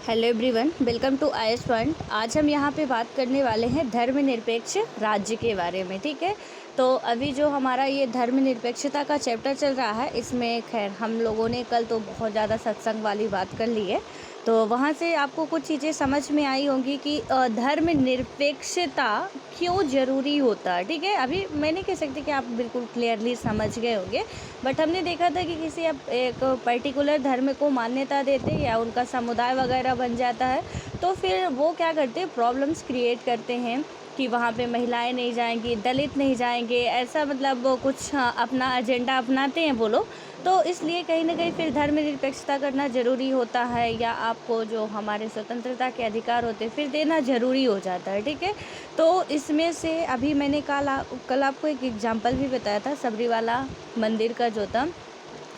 Hello everyone, welcome to IS point. आज हम यहाँ पे बात करने वाले हैं धर्मनिरपेक्ष राज्य के बारे में। ठीक है, तो अभी जो हमारा ये धर्मनिरपेक्षता का चैप्टर चल रहा है, इसमें खैर हम लोगों ने कल तो बहुत ज़्यादा सत्संग वाली बात कर ली है, तो वहाँ से आपको कुछ चीज़ें समझ में आई होंगी कि धर्मनिरपेक्षता क्यों ज़रूरी होता है। ठीक है, अभी मैं नहीं कह सकती कि आप बिल्कुल क्लियरली समझ गए होंगे, बट हमने देखा था कि किसी आप एक पर्टिकुलर धर्म को मान्यता देते या उनका समुदाय वगैरह बन जाता है, तो फिर वो क्या करते हैं, प्रॉब्लम्स क्रिएट करते हैं कि वहाँ पे महिलाएं नहीं जाएंगी, दलित नहीं जाएंगे, ऐसा मतलब वो कुछ अपना एजेंडा अपनाते हैं वो लोग। तो इसलिए कहीं ना कहीं फिर धर्मनिरपेक्षता करना ज़रूरी होता है, या आपको जो हमारे स्वतंत्रता के अधिकार होते हैं फिर देना ज़रूरी हो जाता है। ठीक है, तो इसमें से अभी मैंने कल आपको एक एग्जांपल भी बताया था, सबरीवाला मंदिर का जो था,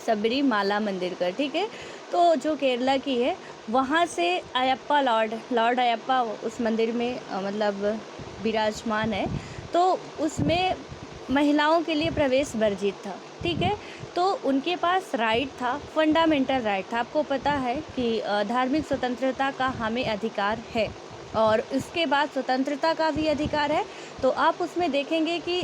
सबरीमाला मंदिर का। ठीक है, तो जो केरला की है, वहाँ से अयप्पा लॉर्ड अयप्पा उस मंदिर में मतलब विराजमान है, तो उसमें महिलाओं के लिए प्रवेश वर्जित था। ठीक है, तो उनके पास राइट था, फंडामेंटल राइट था। आपको पता है कि धार्मिक स्वतंत्रता का हमें अधिकार है, और उसके बाद स्वतंत्रता का भी अधिकार है। तो आप उसमें देखेंगे कि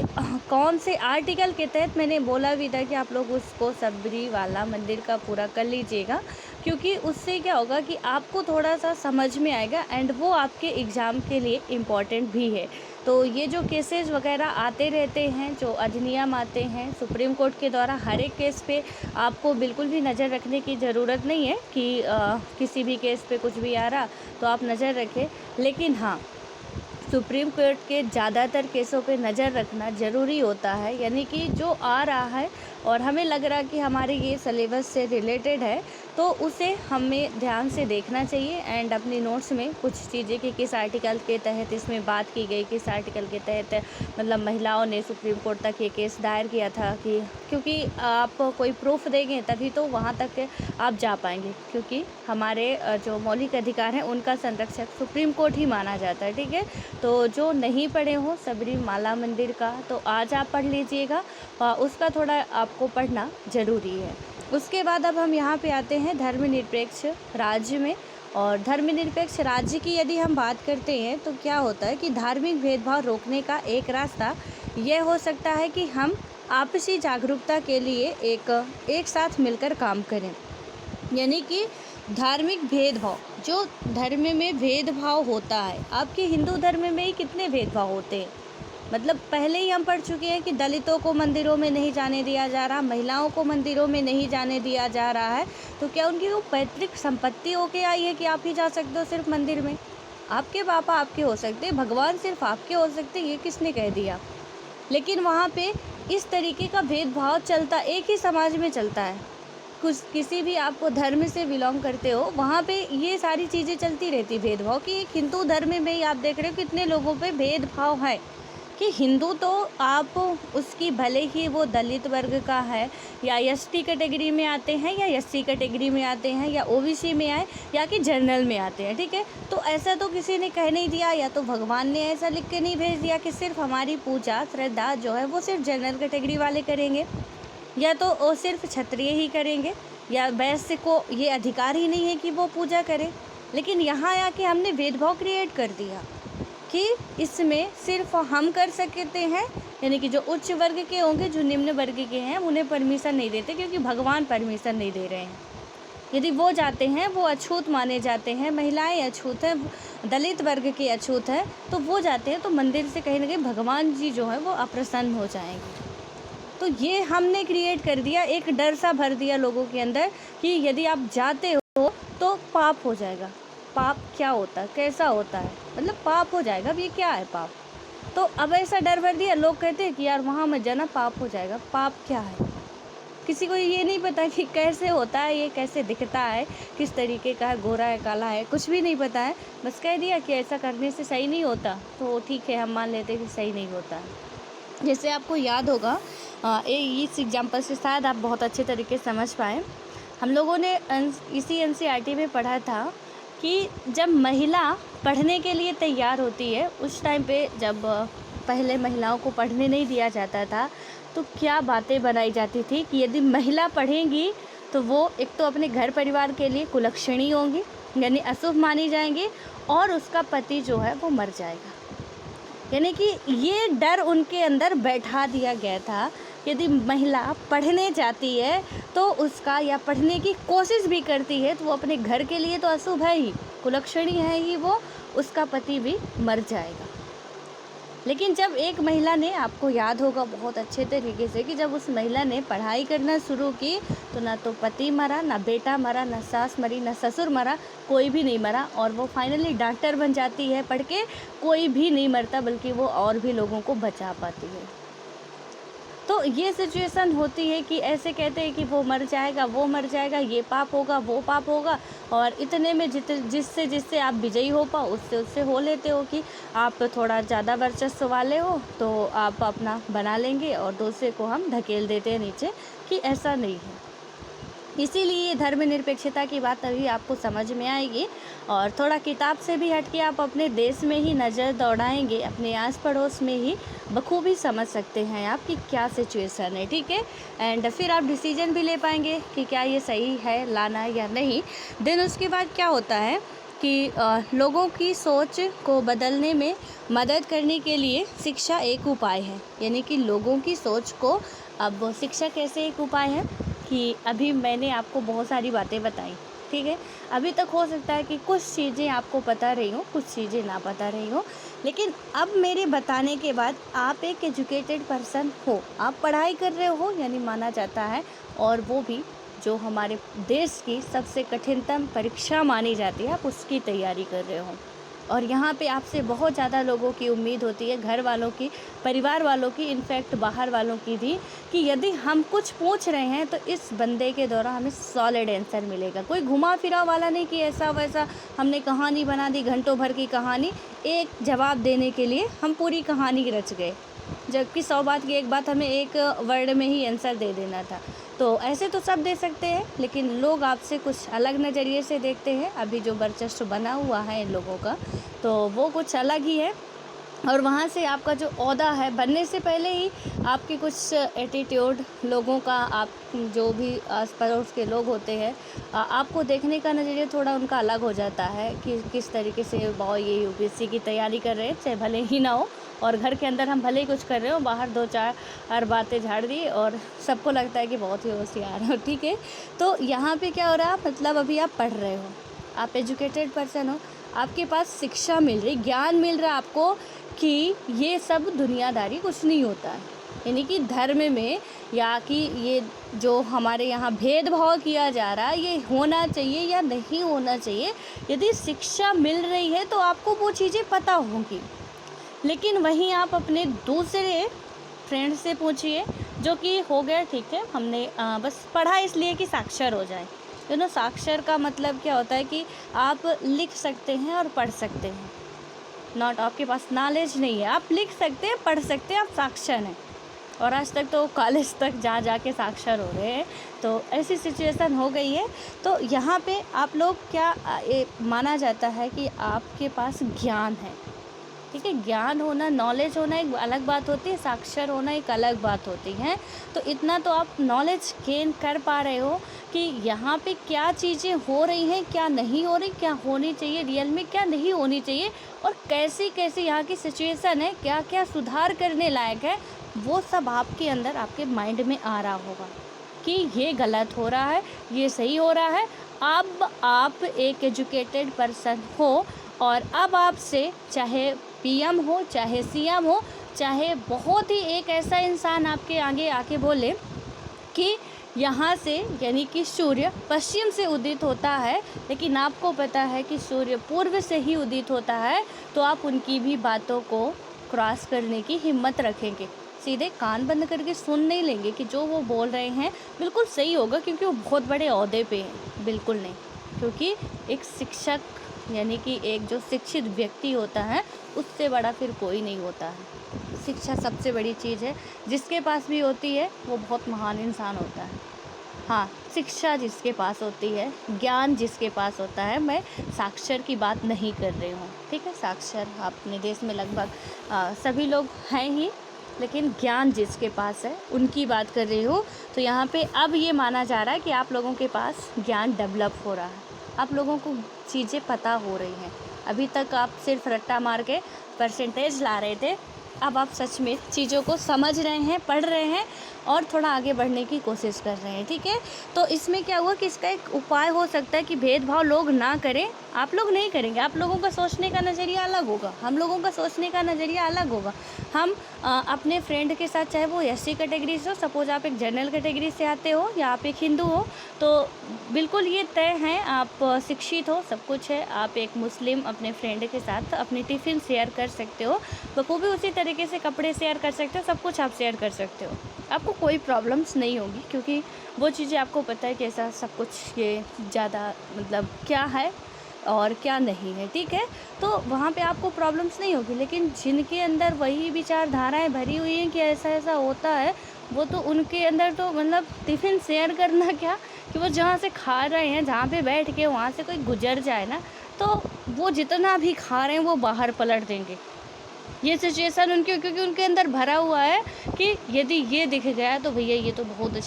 कौन से आर्टिकल के तहत, मैंने बोला भी था कि आप लोग उसको सबरीवाला मंदिर का पूरा कर लीजिएगा, क्योंकि उससे क्या होगा कि आपको थोड़ा सा समझ में आएगा, एंड वो आपके एग्ज़ाम के लिए इम्पॉर्टेंट भी है। तो ये जो केसेस वगैरह आते रहते हैं, जो अधिनियम आते हैं सुप्रीम कोर्ट के द्वारा, हर एक केस पे आपको बिल्कुल भी नज़र रखने की ज़रूरत नहीं है कि किसी भी केस पे कुछ भी आ रहा तो आप नज़र रखें, लेकिन हाँ, सुप्रीम कोर्ट के ज़्यादातर केसों पे नज़र रखना ज़रूरी होता है। यानी कि जो आ रहा है और हमें लग रहा कि हमारे ये सिलेबस से रिलेटेड है, तो उसे हमें ध्यान से देखना चाहिए, एंड अपनी नोट्स में कुछ चीज़ें कि किस आर्टिकल के तहत इसमें बात की गई, किस आर्टिकल के तहत मतलब महिलाओं ने सुप्रीम कोर्ट तक ये केस दायर किया था, कि क्योंकि आप कोई प्रूफ देंगे तभी तो वहाँ तक आप जा पाएंगे, क्योंकि हमारे जो मौलिक अधिकार हैं उनका संरक्षक सुप्रीम कोर्ट ही माना जाता है। ठीक है, तो जो नहीं पढ़े हो सबरीमाला मंदिर का, तो आज आप पढ़ लीजिएगा, उसका थोड़ा आपको पढ़ना ज़रूरी है। उसके बाद अब हम यहाँ पे आते हैं धर्मनिरपेक्ष राज्य में। और धर्मनिरपेक्ष राज्य की यदि हम बात करते हैं, तो क्या होता है कि धार्मिक भेदभाव रोकने का एक रास्ता यह हो सकता है कि हम आपसी जागरूकता के लिए एक साथ मिलकर काम करें। यानी कि धार्मिक भेदभाव, जो धर्म में भेदभाव होता है, आपके हिंदू धर्म में ही कितने भेदभाव होते हैं, मतलब पहले ही हम पढ़ चुके हैं कि दलितों को मंदिरों में नहीं जाने दिया जा रहा, महिलाओं को मंदिरों में नहीं जाने दिया जा रहा है। तो क्या उनकी वो पैतृक संपत्ति होके आई है कि आप ही जा सकते हो सिर्फ मंदिर में? आपके पापा आपके हो सकते हैं, भगवान सिर्फ आपके हो सकते, ये किसने कह दिया? लेकिन वहाँ पे इस तरीके का भेदभाव चलता, एक ही समाज में चलता है। कुछ किसी भी आप धर्म से बिलोंग करते हो, वहाँ पे ये सारी चीज़ें चलती रहती भेदभाव की। एक हिंदू धर्म में ही आप देख रहे हो कितने लोगों पे भेदभाव है, कि हिंदू तो आप उसकी भले ही वो दलित वर्ग का है, या एसटी कैटेगरी में आते हैं, या एससी कैटेगरी में आते हैं, या ओबीसी में आए, या कि जनरल में आते हैं। ठीक है, तो ऐसा तो किसी ने कह नहीं दिया, या तो भगवान ने ऐसा लिख के नहीं भेज दिया कि सिर्फ हमारी पूजा श्रद्धा जो है वो सिर्फ जनरल कैटेगरी वाले करेंगे, या तो वो सिर्फ क्षत्रिय ही करेंगे, या वैश्य को ये अधिकार ही नहीं है कि वो पूजा करें। लेकिन यहाँ आके हमने भेदभाव क्रिएट कर दिया कि इसमें सिर्फ हम कर सकते हैं, यानी कि जो उच्च वर्ग के होंगे, जो निम्न वर्ग के हैं उन्हें परमिशन नहीं देते, क्योंकि भगवान परमिशन नहीं दे रहे हैं। यदि वो जाते हैं वो अछूत माने जाते हैं, महिलाएं अछूत हैं, दलित वर्ग के अछूत हैं, तो वो जाते हैं तो मंदिर से कहीं ना कहीं भगवान जी जो है वो अप्रसन्न हो जाएंगे। तो ये हमने क्रिएट कर दिया, एक डर सा भर दिया लोगों के अंदर कि यदि आप जाते हो तो पाप हो जाएगा। पाप क्या होता है, कैसा होता है, मतलब पाप हो जाएगा, अब ये क्या है पाप? तो अब ऐसा डर भर दिया, लोग कहते हैं कि यार वहाँ मत जाना, पाप हो जाएगा। पाप क्या है? किसी को ये नहीं पता कि कैसे होता है, ये कैसे दिखता है, किस तरीके का है, गोरा है काला है, कुछ भी नहीं पता है। बस कह दिया कि ऐसा करने से सही नहीं होता, तो ठीक है, हम मान लेते हैं कि सही नहीं होता है। जैसे आपको याद होगा, इस एग्जाम्पल से शायद आप बहुत अच्छे तरीके से समझ पाएँ। हम लोगों ने इसी एनसीईआरटी में पढ़ा था कि जब महिला पढ़ने के लिए तैयार होती है, उस टाइम पे जब पहले महिलाओं को पढ़ने नहीं दिया जाता था, तो क्या बातें बनाई जाती थी कि यदि महिला पढ़ेंगी तो वो एक तो अपने घर परिवार के लिए कुलक्षणी होंगी, यानी अशुभ मानी जाएंगी, और उसका पति जो है वो मर जाएगा। यानी कि ये डर उनके अंदर बैठा दिया गया था, यदि महिला पढ़ने जाती है तो उसका, या पढ़ने की कोशिश भी करती है, तो वो अपने घर के लिए तो अशुभ है ही, कुलक्षणी है ही वो, उसका पति भी मर जाएगा। लेकिन जब एक महिला ने, आपको याद होगा बहुत अच्छे तरीके से, कि जब उस महिला ने पढ़ाई करना शुरू की तो ना तो पति मरा, ना बेटा मरा, ना सास मरी, ना ससुर मरा, कोई भी नहीं मरा, और वो फाइनली डॉक्टर बन जाती है पढ़ के। कोई भी नहीं मरता, बल्कि वो और भी लोगों को बचा पाती है। तो ये सिचुएशन होती है कि ऐसे कहते हैं कि वो मर जाएगा, वो मर जाएगा, ये पाप होगा, वो पाप होगा, और इतने में जिससे जिससे आप विजयी हो पाओ उससे उससे हो लेते हो कि आप थोड़ा ज़्यादा वर्चस्व वाले हो तो आप अपना बना लेंगे, और दूसरे को हम धकेल देते हैं नीचे, कि ऐसा नहीं है। इसीलिए धर्मनिरपेक्षता की बात अभी आपको समझ में आएगी, और थोड़ा किताब से भी हट के आप अपने देश में ही नज़र दौड़ाएंगे, अपने आस पड़ोस में ही बखूबी समझ सकते हैं आप कि क्या सिचुएशन है, ठीक है। एंड फिर आप डिसीजन भी ले पाएंगे कि क्या ये सही है लाना या नहीं। देन उसके बाद क्या होता है कि लोगों की सोच को बदलने में मदद करने के लिए शिक्षा एक उपाय है। यानी कि लोगों की सोच को, अब शिक्षा कैसे एक उपाय है कि अभी मैंने आपको बहुत सारी बातें बताई, ठीक है। अभी तक हो सकता है कि कुछ चीज़ें आपको पता रही हो, कुछ चीज़ें ना पता रही हो, लेकिन अब मेरे बताने के बाद आप एक एजुकेटेड पर्सन हो, आप पढ़ाई कर रहे हो, यानी माना जाता है, और वो भी जो हमारे देश की सबसे कठिनतम परीक्षा मानी जाती है, आप उसकी तैयारी कर रहे हो। और यहाँ पे आपसे बहुत ज़्यादा लोगों की उम्मीद होती है, घर वालों की, परिवार वालों की, इनफैक्ट बाहर वालों की भी, कि यदि हम कुछ पूछ रहे हैं तो इस बंदे के द्वारा हमें सॉलिड आंसर मिलेगा। कोई घुमा फिरा वाला नहीं कि ऐसा वैसा हमने कहानी बना दी, घंटों भर की कहानी, एक जवाब देने के लिए हम पूरी कहानी रच गए, जबकि 100 बात की एक बात हमें एक वर्ड में ही आंसर दे देना था। तो ऐसे तो सब दे सकते हैं, लेकिन लोग आपसे कुछ अलग नज़रिए से देखते हैं। अभी जो वर्चस्व बना हुआ है इन लोगों का, तो वो कुछ अलग ही है, और वहाँ से आपका जो ओहदा है बनने से पहले ही आपके कुछ एटीट्यूड लोगों का, आप जो भी आस पड़ोस के लोग होते हैं, आपको देखने का नज़रिया थोड़ा उनका अलग हो जाता है कि किस तरीके से वो ये यूपीएससी की तैयारी कर रहे हैं, चाहे भले ही ना हो, और घर के अंदर हम भले ही कुछ कर रहे हो, बाहर 2-4 बातें झाड़ दी और सबको लगता है कि बहुत ही होशियार हो, ठीक है। तो यहाँ पे क्या हो रहा है, मतलब अभी आप पढ़ रहे हो, आप एजुकेटेड पर्सन हो, आपके पास शिक्षा मिल रही, ज्ञान मिल रहा है आपको कि ये सब दुनियादारी कुछ नहीं होता है, यानी कि धर्म में, या कि ये जो हमारे यहाँ भेदभाव किया जा रहा है, ये होना चाहिए या नहीं होना चाहिए। यदि शिक्षा मिल रही है तो आपको वो चीज़ें पता होंगी। लेकिन वहीं आप अपने दूसरे फ्रेंड से पूछिए जो कि हो गया, ठीक है, हमने बस पढ़ा इसलिए कि साक्षर हो जाए। साक्षर का मतलब क्या होता है कि आप लिख सकते हैं और पढ़ सकते हैं, नॉट आपके पास नॉलेज नहीं है, आप लिख सकते हैं, पढ़ सकते हैं, आप साक्षर हैं। और आज तक तो कॉलेज तक जा के साक्षर हो रहे हैं, तो ऐसी सिचुएशन हो गई है। तो यहाँ पे आप लोग क्या माना जाता है कि आपके पास ज्ञान है, ठीक है। ज्ञान होना, नॉलेज होना एक अलग बात होती है, साक्षर होना एक अलग बात होती है। तो इतना तो आप नॉलेज गेन कर पा रहे हो कि यहाँ पे क्या चीज़ें हो रही हैं, क्या नहीं हो रही, क्या होनी चाहिए रियल में, क्या नहीं होनी चाहिए, और कैसी कैसी यहाँ की सिचुएशन है, क्या क्या सुधार करने लायक है, वो सब आपके अंदर, आपके माइंड में आ रहा होगा कि ये गलत हो रहा है, ये सही हो रहा है। अब आप एक एजुकेटेड पर्सन हो, और अब आपसे चाहे पीएम हो, चाहे सीएम हो, चाहे बहुत ही एक ऐसा इंसान आपके आगे आके बोले कि यहाँ से, यानी कि सूर्य पश्चिम से उदित होता है, लेकिन आपको पता है कि सूर्य पूर्व से ही उदित होता है, तो आप उनकी भी बातों को क्रॉस करने की हिम्मत रखेंगे, सीधे कान बंद करके सुन नहीं लेंगे कि जो वो बोल रहे हैं बिल्कुल सही होगा क्योंकि वो बहुत बड़े ओहदे पे हैं। बिल्कुल नहीं, क्योंकि एक शिक्षक, यानी कि एक जो शिक्षित व्यक्ति होता है, उससे बड़ा फिर कोई नहीं होता है। शिक्षा सबसे बड़ी चीज़ है, जिसके पास भी होती है वो बहुत महान इंसान होता है। हाँ, शिक्षा जिसके पास होती है, ज्ञान जिसके पास होता है, मैं साक्षर की बात नहीं कर रही हूँ, ठीक है। साक्षर अपने देश में लगभग सभी लोग हैं ही, लेकिन ज्ञान जिसके पास है उनकी बात कर रही हूँ। तो यहाँ पे अब ये माना जा रहा है कि आप लोगों के पास ज्ञान डेवलप हो रहा है, आप लोगों को चीज़ें पता हो रही हैं। अभी तक आप सिर्फ रट्टा मार के परसेंटेज ला रहे थे, अब आप सच में चीज़ों को समझ रहे हैं, पढ़ रहे हैं और थोड़ा आगे बढ़ने की कोशिश कर रहे हैं, ठीक है। तो इसमें क्या हुआ कि इसका एक उपाय हो सकता है कि भेदभाव लोग ना करें। आप लोग नहीं करेंगे, आप लोगों का सोचने का नज़रिया अलग होगा, हम लोगों का सोचने का नज़रिया अलग होगा। हम अपने फ्रेंड के साथ, चाहे वो एससी कैटेगरी से हो, सपोज आप एक जनरल कैटेगरी से आते हो या आप एक हिंदू हो, तो बिल्कुल ये तय है, आप शिक्षित हो, सब कुछ है। आप एक मुस्लिम अपने फ्रेंड के साथ अपनी टिफ़िन शेयर कर सकते हो, बखूबी उसी तरीके से कपड़े शेयर कर सकते हो, सब कुछ आप शेयर कर सकते हो। आपको कोई प्रॉब्लम्स नहीं होगी, क्योंकि वो चीज़ें आपको पता है कि ऐसा सब कुछ ये ज़्यादा मतलब क्या है और क्या नहीं है, ठीक है। तो वहाँ पे आपको प्रॉब्लम्स नहीं होगी। लेकिन जिनके अंदर वही विचारधाराएं भरी हुई हैं कि ऐसा ऐसा होता है, वो तो उनके अंदर तो मतलब टिफ़िन शेयर करना क्या, कि वो जहाँ से खा रहे हैं, जहाँ पे बैठ के वहाँ से कोई गुजर जाए ना, तो वो जितना भी खा रहे हैं वो बाहर पलट देंगे। ये सिचुएशन उनकी, क्योंकि उनके अंदर भरा हुआ है कि यदि ये दिख गया तो भैया ये तो बहुत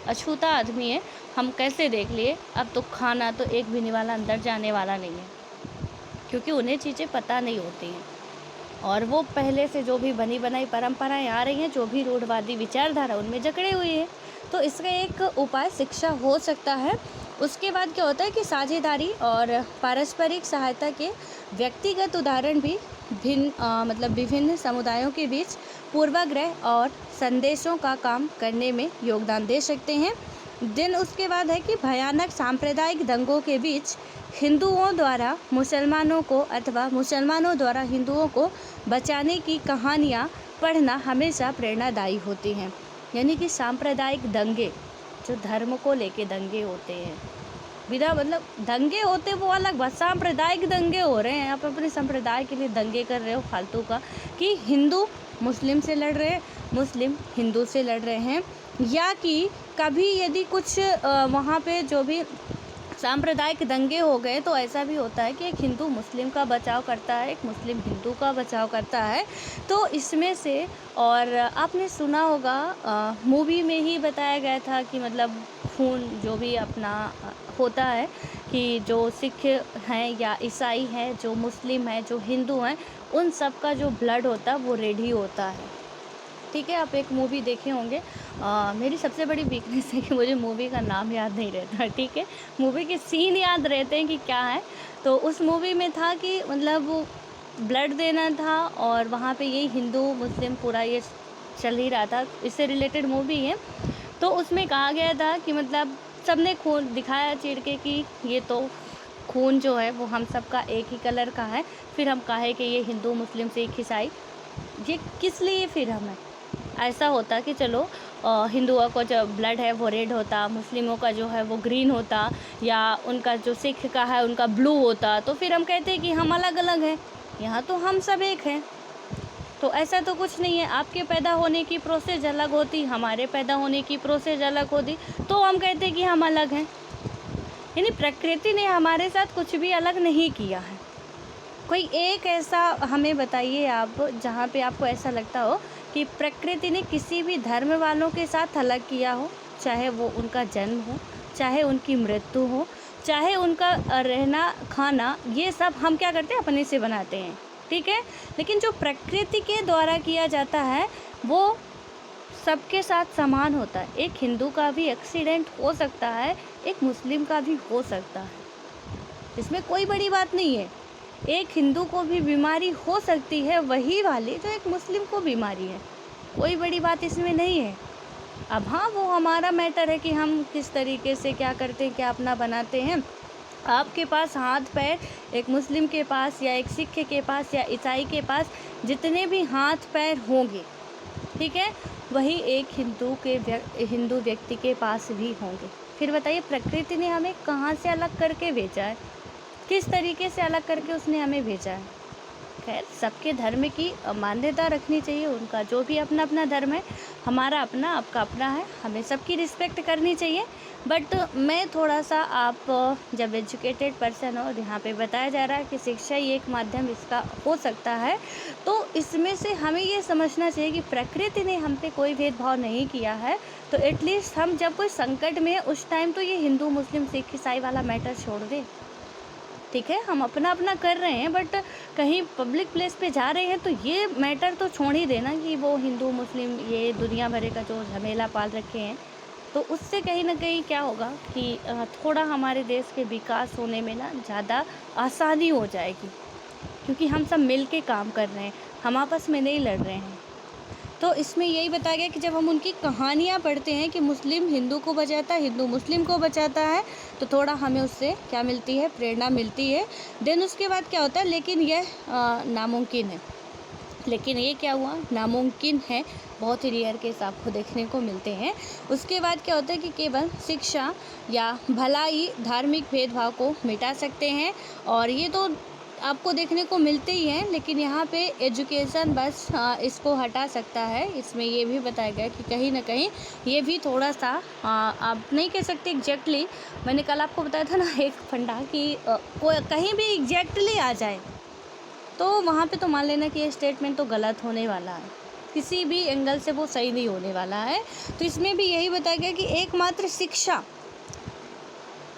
अछूता आदमी है, हम कैसे देख लिए, अब तो खाना तो एक भी नहीं वाला, अंदर जाने वाला नहीं है। क्योंकि उन्हें चीज़ें पता नहीं होती हैं और वो पहले से जो भी बनी बनाई परंपराएं आ रही हैं, जो भी रूढ़वादी विचारधारा उनमें जकड़े हुए हैं। तो इसका एक उपाय शिक्षा हो सकता है। उसके बाद क्या होता है कि साझेदारी और पारस्परिक सहायता के व्यक्तिगत उदाहरण भी मतलब विभिन्न समुदायों के बीच पूर्वाग्रह और संदेशों का काम करने में योगदान दे सकते हैं। दिन उसके बाद है कि भयानक सांप्रदायिक दंगों के बीच हिंदुओं द्वारा मुसलमानों को अथवा मुसलमानों द्वारा हिंदुओं को बचाने की कहानियाँ पढ़ना हमेशा प्रेरणादायी होती हैं। यानी कि सांप्रदायिक दंगे, जो धर्म को लेके दंगे होते हैं, बिना मतलब दंगे होते वो अलग बात, सांप्रदायिक दंगे हो रहे हैं, आप अपने संप्रदाय के लिए दंगे कर रहे हो फालतू का, कि हिंदू मुस्लिम से लड़ रहे हैं, मुस्लिम हिंदू से लड़ रहे हैं, या कि कभी यदि कुछ वहाँ पे जो भी सांप्रदायिक दंगे हो गए तो ऐसा भी होता है कि एक हिंदू मुस्लिम का बचाव करता है, एक मुस्लिम हिंदू का बचाव करता है। तो इसमें से, और आपने सुना होगा मूवी में ही बताया गया था कि मतलब खून जो भी अपना होता है, कि जो सिख हैं या ईसाई हैं, जो मुस्लिम हैं, जो हिंदू हैं, उन सब का जो ब्लड होता है वो रेड ही होता है, ठीक है। आप एक मूवी देखे होंगे, मेरी सबसे बड़ी वीकनेस है कि मुझे मूवी का नाम याद नहीं रहता, ठीक है। मूवी के सीन याद रहते हैं कि क्या है। तो उस मूवी में था कि मतलब वो ब्लड देना था और वहाँ पे ये हिंदू मुस्लिम पूरा ये चल ही रहा था, इससे रिलेटेड मूवी है। तो उसमें कहा गया था कि मतलब सबने खून दिखाया चीर के कि ये तो खून जो है वो हम सब का एक ही कलर का है, फिर हम कहे कि ये हिंदू मुस्लिम सिख ईसाई, ये किस लिए फिर हमें ऐसा होता कि चलो हिंदुओं का जो ब्लड है वो रेड होता, मुस्लिमों का जो है वो ग्रीन होता, या उनका जो सिख का है उनका ब्लू होता, तो फिर हम कहते हैं कि हम अलग अलग हैं। यहाँ तो हम सब एक हैं। तो ऐसा तो कुछ नहीं है, आपके पैदा होने की प्रोसेस अलग होती, हमारे पैदा होने की प्रोसेस अलग होती, तो हम कहते हैं कि हम अलग हैं। यानी प्रकृति ने हमारे साथ कुछ भी अलग नहीं किया है। कोई एक ऐसा हमें बताइए आप, जहाँ पे आपको ऐसा लगता हो कि प्रकृति ने किसी भी धर्म वालों के साथ अलग किया हो, चाहे वो उनका जन्म हो, चाहे उनकी मृत्यु हो, चाहे उनका रहना खाना, ये सब हम क्या करते हैं, अपने से बनाते हैं, ठीक है। लेकिन जो प्रकृति के द्वारा किया जाता है वो सबके साथ समान होता है। एक हिंदू का भी एक्सीडेंट हो सकता है, एक मुस्लिम का भी हो सकता है, इसमें कोई बड़ी बात नहीं है। एक हिंदू को भी बीमारी हो सकती है वही वाली जो एक मुस्लिम को बीमारी है, कोई बड़ी बात इसमें नहीं है। अब हाँ, वो हमारा मैटर है कि हम किस तरीके से क्या करते हैं, क्या अपना बनाते हैं। आपके पास हाथ पैर, एक मुस्लिम के पास या एक सिख के पास या ईसाई के पास जितने भी हाथ पैर होंगे, ठीक है, वही एक हिंदू व्यक्ति के पास भी होंगे। फिर बताइए, प्रकृति ने हमें कहाँ से अलग करके भेजा है, किस तरीके से अलग करके उसने हमें भेजा है। खैर, सबके धर्म की मान्यता रखनी चाहिए, उनका जो भी अपना अपना धर्म है, हमारा अपना, आपका अपना है, हमें सबकी रिस्पेक्ट करनी चाहिए। बट मैं थोड़ा सा, आप जब एजुकेटेड पर्सन हो और यहाँ पे बताया जा रहा है कि शिक्षा ही एक माध्यम इसका हो सकता है, तो इसमें से हमें ये समझना चाहिए कि प्रकृति ने हम पे कोई भेदभाव नहीं किया है। तो एटलीस्ट हम जब कोई संकट में है उस टाइम तो ये हिंदू मुस्लिम सिख ईसाई वाला मैटर छोड़ दे, ठीक है। हम अपना अपना कर रहे हैं, बट कहीं पब्लिक प्लेस पे जा रहे हैं तो ये मैटर तो छोड़ ही देना कि वो हिंदू मुस्लिम ये दुनिया भरे का जो झमेला पाल रखे हैं। तो उससे कहीं ना कहीं क्या होगा कि थोड़ा हमारे देश के विकास होने में ना ज़्यादा आसानी हो जाएगी, क्योंकि हम सब मिल के काम कर रहे हैं, हम आपस में नहीं लड़ रहे हैं। तो इसमें यही बताया गया कि जब हम उनकी कहानियाँ पढ़ते हैं कि मुस्लिम हिंदू को बचाता है, हिंदू मुस्लिम को बचाता है, तो थोड़ा हमें उससे क्या मिलती है, प्रेरणा मिलती है। देन उसके बाद क्या होता है, लेकिन यह नामुमकिन है। लेकिन ये क्या हुआ, नामुमकिन है, बहुत ही रेयर केस आपको देखने को मिलते हैं। उसके बाद क्या होता है कि केवल शिक्षा या भलाई धार्मिक भेदभाव को मिटा सकते हैं, और ये तो आपको देखने को मिलते ही हैं। लेकिन यहाँ पे एजुकेशन बस इसको हटा सकता है। इसमें ये भी बताया गया कि कहीं ना कहीं ये भी थोड़ा सा आप नहीं कह सकते एग्जैक्टली। मैंने कल आपको बताया था ना एक फंडा कि कोई कहीं भी एग्जैक्टली आ जाए तो वहाँ पे तो मान लेना कि ये स्टेटमेंट तो गलत होने वाला है, किसी भी एंगल से वो सही नहीं होने वाला है। तो इसमें भी यही बताया गया कि एकमात्र शिक्षा,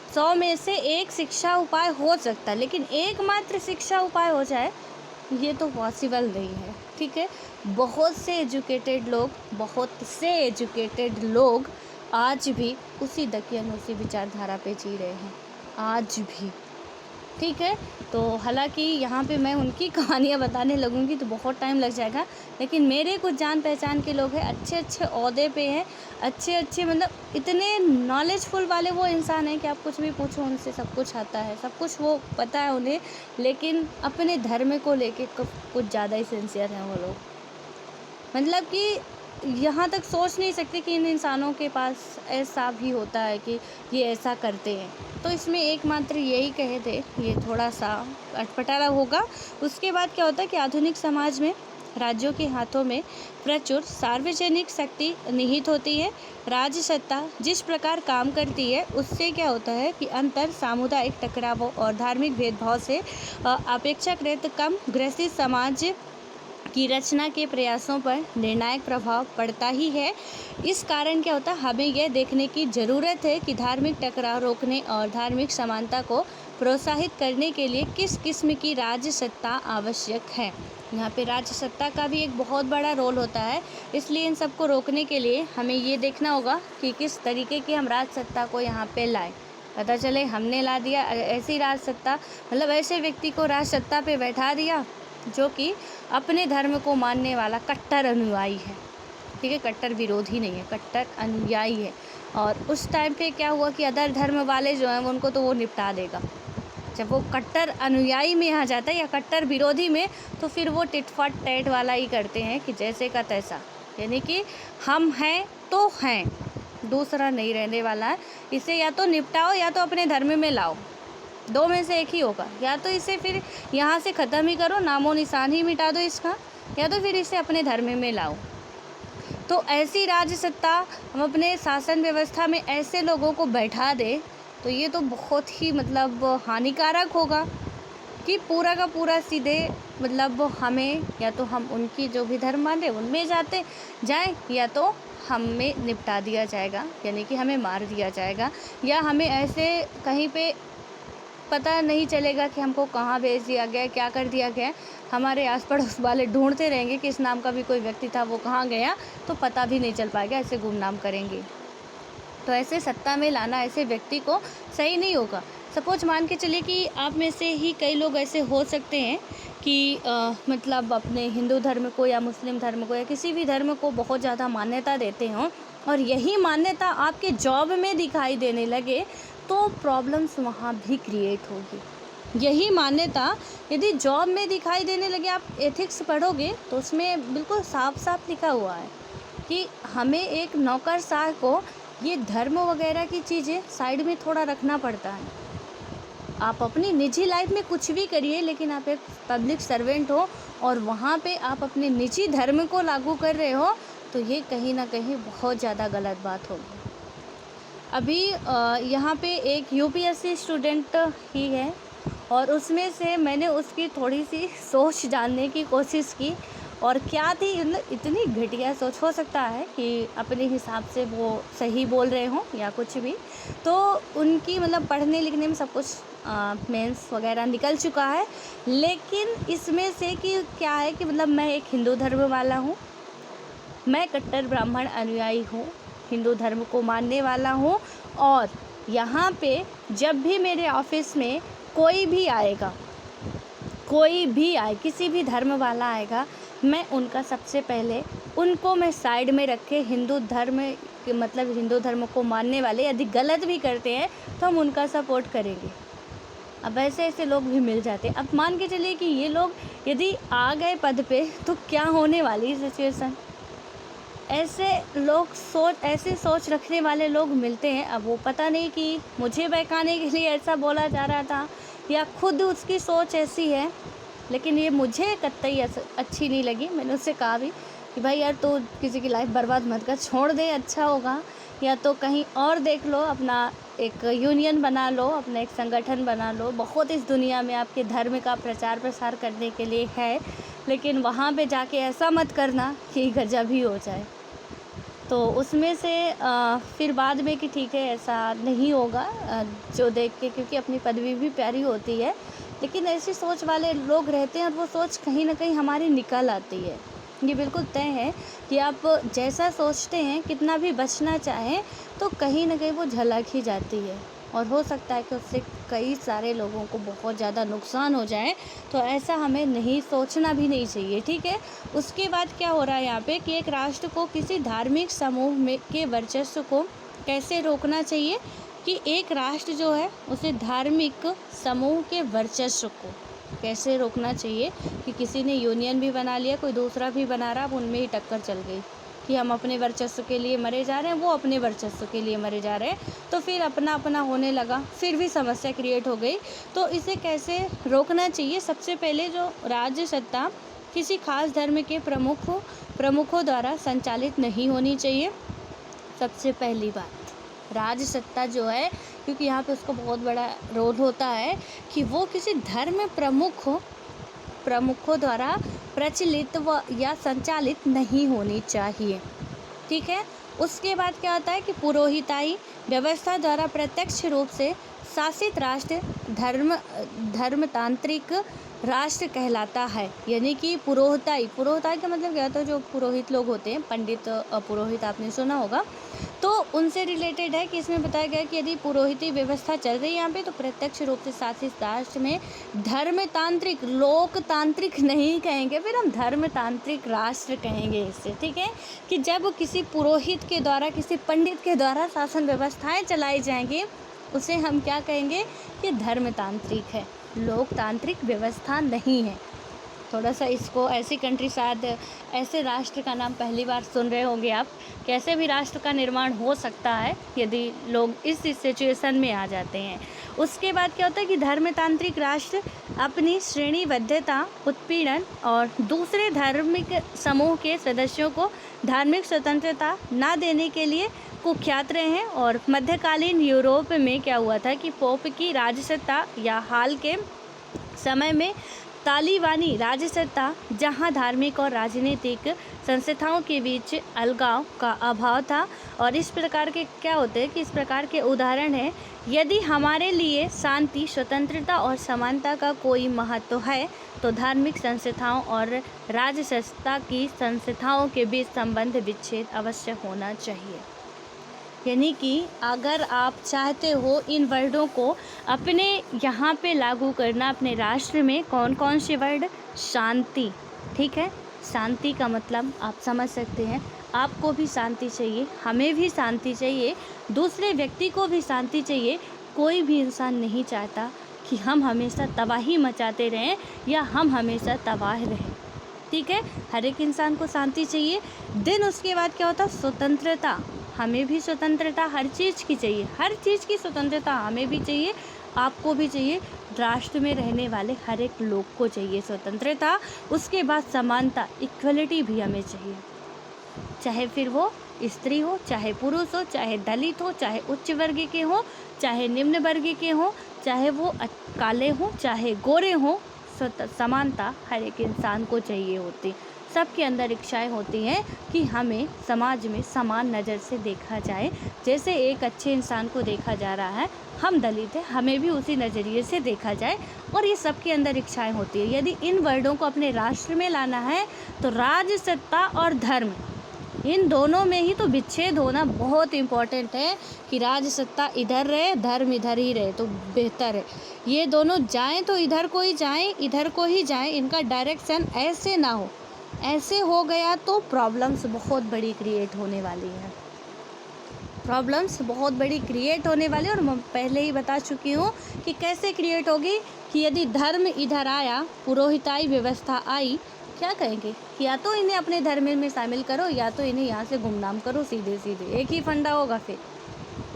100 में से एक शिक्षा उपाय हो सकता है, लेकिन एकमात्र शिक्षा उपाय हो जाए ये तो पॉसिबल नहीं है, ठीक है। बहुत से एजुकेटेड लोग आज भी उसी दकियन उसी विचारधारा पे जी रहे हैं, आज भी, ठीक है। तो हालांकि यहाँ पे मैं उनकी कहानियाँ बताने लगूँगी तो बहुत टाइम लग जाएगा, लेकिन मेरे कुछ जान पहचान के लोग हैं, अच्छे अच्छे ओहदे पे हैं, अच्छे मतलब इतने नॉलेजफुल वाले वो इंसान हैं कि आप कुछ भी पूछो उनसे सब कुछ आता है, सब कुछ वो पता है उन्हें, लेकिन अपने धर्म को लेके कुछ ज़्यादा ही सिंसियर हैं वो लोग। मतलब कि यहाँ तक सोच नहीं सकते कि इन इंसानों के पास ऐसा भी होता है कि ये ऐसा करते हैं। तो इसमें एकमात्र यही कहे थे, ये थोड़ा सा अटपटा होगा। उसके बाद क्या होता है कि आधुनिक समाज में राज्यों के हाथों में प्रचुर सार्वजनिक शक्ति निहित होती है। राज्य सत्ता जिस प्रकार काम करती है उससे क्या होता है कि अंतर सामुदायिक टकरावों और धार्मिक भेदभाव से अपेक्षाकृत कम ग्रसित समाज की रचना के प्रयासों पर निर्णायक प्रभाव पड़ता ही है। इस कारण क्या होता है, हमें यह देखने की ज़रूरत है कि धार्मिक टकराव रोकने और धार्मिक समानता को प्रोत्साहित करने के लिए किस किस्म की राज्य सत्ता आवश्यक है। यहाँ पे राज्य सत्ता का भी एक बहुत बड़ा रोल होता है, इसलिए इन सबको रोकने के लिए हमें ये देखना होगा कि किस तरीके की हम राज सत्ता को यहाँ पे लाएं। पता चले हमने ला दिया ऐसी राज सत्ता, मतलब ऐसे व्यक्ति को राज सत्ता पे बैठा दिया जो कि अपने धर्म को मानने वाला कट्टर अनुयायी है, ठीक है, कट्टर विरोधी नहीं है, कट्टर अनुयायी है। और उस टाइम पे क्या हुआ कि अदर धर्म वाले जो हैं उनको तो वो निपटा देगा। जब वो कट्टर अनुयायी में आ जाता है या कट्टर विरोधी में, तो फिर वो टिट फट टैट वाला ही करते हैं कि जैसे का तैसा, यानी कि हम हैं तो हैं, दूसरा नहीं रहने वाला है। इसे या तो निपटाओ या तो अपने धर्म में लाओ, दो में से एक ही होगा। या तो इसे फिर यहाँ से ख़त्म ही करो, नामो निशान ही मिटा दो इसका, या तो फिर इसे अपने धर्म में लाओ। तो ऐसी राज सत्ता हम अपने शासन व्यवस्था में ऐसे लोगों को बैठा दे तो ये तो बहुत ही मतलब हानिकारक होगा कि पूरा का पूरा सीधे मतलब हमें या तो हम उनकी जो भी धर्म मान रहे उनमें जाएं या तो हमें निपटा दिया जाएगा, यानी कि हमें मार दिया जाएगा, या हमें ऐसे कहीं पे पता नहीं चलेगा कि हमको कहाँ भेज दिया गया, क्या कर दिया गया। हमारे आस पड़ोस वाले ढूंढते रहेंगे कि इस नाम का भी कोई व्यक्ति था, वो कहाँ गया, तो पता भी नहीं चल पाएगा, ऐसे गुमनाम करेंगे। तो ऐसे सत्ता में लाना ऐसे व्यक्ति को सही नहीं होगा। सपोज मान के चलिए कि आप में से ही कई लोग ऐसे हो सकते हैं कि मतलब अपने हिंदू धर्म को या मुस्लिम धर्म को या किसी भी धर्म को बहुत ज़्यादा मान्यता देते हों, और यही मान्यता आपके जॉब में दिखाई देने लगे तो प्रॉब्लम्स वहाँ भी क्रिएट होगी। यही मान्यता यदि जॉब में दिखाई देने लगे, आप एथिक्स पढ़ोगे तो उसमें बिल्कुल साफ साफ लिखा हुआ है कि हमें एक नौकरशाह को ये धर्म वगैरह की चीज़ें साइड में थोड़ा रखना पड़ता है। आप अपनी निजी लाइफ में कुछ भी करिए, लेकिन आप एक पब्लिक सर्वेंट हो और वहाँ पे आप अपने निजी धर्म को लागू कर रहे हो, तो ये कहीं ना कहीं बहुत ज़्यादा गलत बात होगी। अभी यहाँ पे एक यूपीएससी स्टूडेंट ही है और उसमें से मैंने उसकी थोड़ी सी सोच जानने की कोशिश की और क्या थी, मतलब इतनी घटिया सोच। हो सकता है कि अपने हिसाब से वो सही बोल रहे हों या कुछ भी, तो उनकी मतलब पढ़ने लिखने में सब कुछ मेंस वगैरह निकल चुका है, लेकिन इसमें से कि क्या है कि मतलब मैं एक हिंदू धर्म वाला हूँ, मैं कट्टर ब्राह्मण अनुयायी हूँ, हिंदू धर्म को मानने वाला हूँ, और यहाँ पे जब भी मेरे ऑफिस में कोई भी आएगा, कोई भी आए, किसी भी धर्म वाला आएगा, मैं उनका सबसे पहले उनको मैं साइड में रखे हिंदू धर्म मतलब हिंदू धर्म को मानने वाले यदि गलत भी करते हैं तो हम उनका सपोर्ट करेंगे। अब ऐसे ऐसे लोग भी मिल जाते हैं। अब मान के चलिए कि ये लोग यदि आ गए पद पे तो क्या होने वाली सिचुएशन। ऐसे सोच रखने वाले लोग मिलते हैं। अब वो पता नहीं कि मुझे बहकाने के लिए ऐसा बोला जा रहा था या खुद उसकी सोच ऐसी है, लेकिन ये मुझे कतई अच्छी नहीं लगी। मैंने उससे कहा भी कि भाई यार तो किसी की लाइफ बर्बाद मत कर, छोड़ दे, अच्छा होगा, या तो कहीं और देख लो, अपना एक यूनियन बना लो, अपना एक संगठन बना लो। बहुत इस दुनिया में आपके धर्म का प्रचार प्रसार करने के लिए है, लेकिन वहाँ पे जाके ऐसा मत करना कि गजब ही हो जाए। तो उसमें से फिर बाद में कि ठीक है ऐसा नहीं होगा, जो देख के, क्योंकि अपनी पदवी भी प्यारी होती है, लेकिन ऐसी सोच वाले लोग रहते हैं और वो सोच कहीं ना कहीं हमारी निकल आती है। ये बिल्कुल तय है कि आप जैसा सोचते हैं, कितना भी बचना चाहें, तो कहीं ना कहीं वो झलक ही जाती है और हो सकता है कि उससे कई सारे लोगों को बहुत ज़्यादा नुकसान हो जाए। तो ऐसा हमें नहीं सोचना भी नहीं चाहिए, ठीक है। उसके बाद क्या हो रहा है यहाँ पे कि एक राष्ट्र को किसी धार्मिक समूह में के वर्चस्व को कैसे रोकना चाहिए, कि एक राष्ट्र जो है उसे धार्मिक समूह के वर्चस्व को कैसे रोकना चाहिए, कि किसी ने यूनियन भी बना लिया, कोई दूसरा भी बना रहा, अब उनमें ही टक्कर चल गई कि हम अपने वर्चस्व के लिए मरे जा रहे हैं, वो अपने वर्चस्व के लिए मरे जा रहे हैं, तो फिर अपना अपना होने लगा, फिर भी समस्या क्रिएट हो गई। तो इसे कैसे रोकना चाहिए? सबसे पहले जो राज्य सत्ता किसी खास धर्म के प्रमुखों द्वारा संचालित नहीं होनी चाहिए। सबसे पहली बात, राज्य सत्ता जो है, क्योंकि यहाँ पे उसका बहुत बड़ा रोल होता है कि वो किसी धर्म प्रमुखों द्वारा प्रचलित व या संचालित नहीं होनी चाहिए, ठीक है। उसके बाद क्या होता है कि पुरोहिताई व्यवस्था द्वारा प्रत्यक्ष रूप से शासित राष्ट्र धर्मतांत्रिक राष्ट्र कहलाता है। यानी कि पुरोहिताई का मतलब क्या होता है? जो पुरोहित लोग होते हैं, पंडित पुरोहित आपने सुना होगा, तो उनसे रिलेटेड है कि इसमें बताया गया कि यदि पुरोहिती व्यवस्था चल रही है यहाँ पे, तो प्रत्यक्ष रूप से शासित राष्ट्र में धर्मतांत्रिक, लोकतांत्रिक नहीं कहेंगे, फिर हम धर्मतांत्रिक राष्ट्र कहेंगे इससे, ठीक है। कि जब किसी पुरोहित के द्वारा, किसी पंडित के द्वारा शासन व्यवस्थाएं चलाई जाएंगी, उसे हम क्या कहेंगे? कि धर्मतांत्रिक है, लोकतांत्रिक व्यवस्था नहीं है। थोड़ा सा इसको, ऐसी कंट्री, शायद ऐसे राष्ट्र का नाम पहली बार सुन रहे होंगे आप। कैसे भी राष्ट्र का निर्माण हो सकता है यदि लोग इस सिचुएशन में आ जाते हैं। उसके बाद क्या होता है कि धर्मतांत्रिक राष्ट्र अपनी श्रेणीबद्धता, उत्पीड़न और दूसरे धार्मिक समूह के सदस्यों को धार्मिक स्वतंत्रता ना देने के लिए कुख्यात रहे हैं। और मध्यकालीन यूरोप में क्या हुआ था कि पोप की राजसत्ता या हाल के समय में तालिबानी राजसत्ता, जहां धार्मिक और राजनीतिक संस्थाओं के बीच अलगाव का अभाव था। और इस प्रकार के क्या होते हैं कि इस प्रकार के उदाहरण है, यदि हमारे लिए शांति, स्वतंत्रता और समानता का कोई महत्व है, तो धार्मिक संस्थाओं और राजसत्ता की संस्थाओं के बीच संबंध विच्छेद अवश्य होना चाहिए। यानी कि अगर आप चाहते हो इन वर्डों को अपने यहाँ पे लागू करना, अपने राष्ट्र में, कौन कौन से वर्ड? शांति, ठीक है। शांति का मतलब आप समझ सकते हैं, आपको भी शांति चाहिए, हमें भी शांति चाहिए, दूसरे व्यक्ति को भी शांति चाहिए। कोई भी इंसान नहीं चाहता कि हम हमेशा तबाही मचाते रहें या हम हमेशा तबाह रहें, ठीक है। हर एक इंसान को शांति चाहिए। देन उसके बाद क्या होता है? स्वतंत्रता। हमें भी स्वतंत्रता हर चीज़ की चाहिए, हर चीज़ की स्वतंत्रता हमें भी चाहिए, आपको भी चाहिए, राष्ट्र में रहने वाले हर एक लोग को चाहिए स्वतंत्रता। उसके बाद समानता, इक्वलिटी भी हमें चाहिए, चाहे फिर वो स्त्री हो, चाहे पुरुष हो, चाहे दलित हो, चाहे उच्च वर्ग के हो, चाहे निम्न वर्ग के हो, चाहे वो काले हों, चाहे गोरे हों, समानता हर एक इंसान को चाहिए होती। सबके अंदर इच्छाएं होती हैं कि हमें समाज में समान नज़र से देखा जाए। जैसे एक अच्छे इंसान को देखा जा रहा है, हम दलित हैं, हमें भी उसी नज़रिए से देखा जाए, और ये सबके अंदर इच्छाएं होती है। यदि इन वर्डों को अपने राष्ट्र में लाना है तो राज, सत्ता और धर्म, इन दोनों में ही तो विच्छेद होना बहुत इम्पोर्टेंट है कि राज सत्ता इधर रहे, धर्म इधर ही रहे तो बेहतर है। ये दोनों जाएं तो इधर को ही जाएं, इधर को ही जाएं, इनका डायरेक्शन ऐसे ना हो। ऐसे हो गया तो प्रॉब्लम्स बहुत बड़ी क्रिएट होने वाली है, प्रॉब्लम्स बहुत बड़ी क्रिएट होने वाली है। और मैं पहले ही बता चुकी हूँ कि कैसे क्रिएट होगी कि यदि धर्म इधर आया, पुरोहिताई व्यवस्था आई, क्या कहेंगे कि या तो इन्हें अपने धर्म में शामिल करो या तो इन्हें यहाँ से गुमनाम करो, सीधे सीधे एक ही फंडा होगा, फिर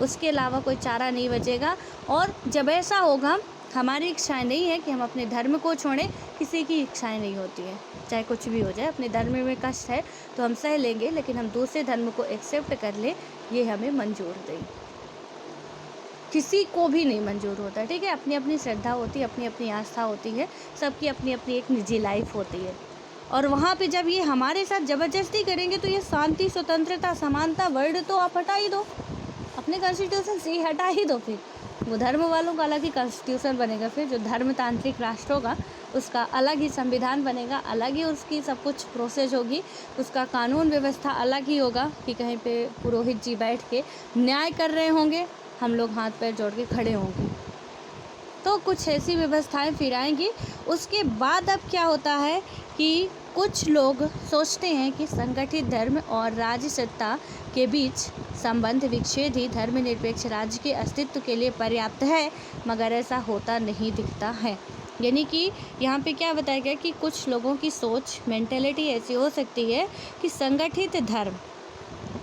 उसके अलावा कोई चारा नहीं बचेगा। और जब ऐसा होगा, हमारी इच्छाएं नहीं है कि हम अपने धर्म को छोड़ें, किसी की इच्छाएं नहीं होती हैं, चाहे कुछ भी हो जाए। अपने धर्म में कष्ट है तो हम सह लेंगे, लेकिन हम दूसरे धर्म को एक्सेप्ट कर ले, ये हमें मंजूर नहीं, किसी को भी नहीं मंजूर होता, ठीक है। अपनी अपनी श्रद्धा होती है, अपनी अपनी आस्था होती है, सबकी अपनी अपनी एक निजी लाइफ होती है। और वहाँ पे जब ये हमारे साथ ज़बरदस्ती करेंगे तो ये शांति, स्वतंत्रता, समानता वर्ड तो आप हटा ही दो, अपने कॉन्स्टिट्यूशन से ही हटा ही दो। फिर वो धर्म वालों का अलग ही कॉन्स्टिट्यूशन बनेगा, फिर जो धर्मतांत्रिक राष्ट्र होगा उसका अलग ही संविधान बनेगा, अलग ही उसकी सब कुछ प्रोसेस होगी, उसका कानून व्यवस्था अलग ही होगा कि कहीं पे पुरोहित जी बैठ के न्याय कर रहे होंगे, हम लोग हाथ पैर जोड़ के खड़े होंगे। तो कुछ ऐसी व्यवस्थाएं फिर आएंगी। उसके बाद अब क्या होता है कि कुछ लोग सोचते हैं कि संगठित धर्म और राज्य सत्ता के बीच संबंध विच्छेद ही धर्मनिरपेक्ष राज्य के अस्तित्व के लिए पर्याप्त है, मगर ऐसा होता नहीं दिखता है। यानी कि यहाँ पे क्या बताया गया कि कुछ लोगों की सोच, मेंटेलिटी ऐसी हो सकती है कि संगठित धर्म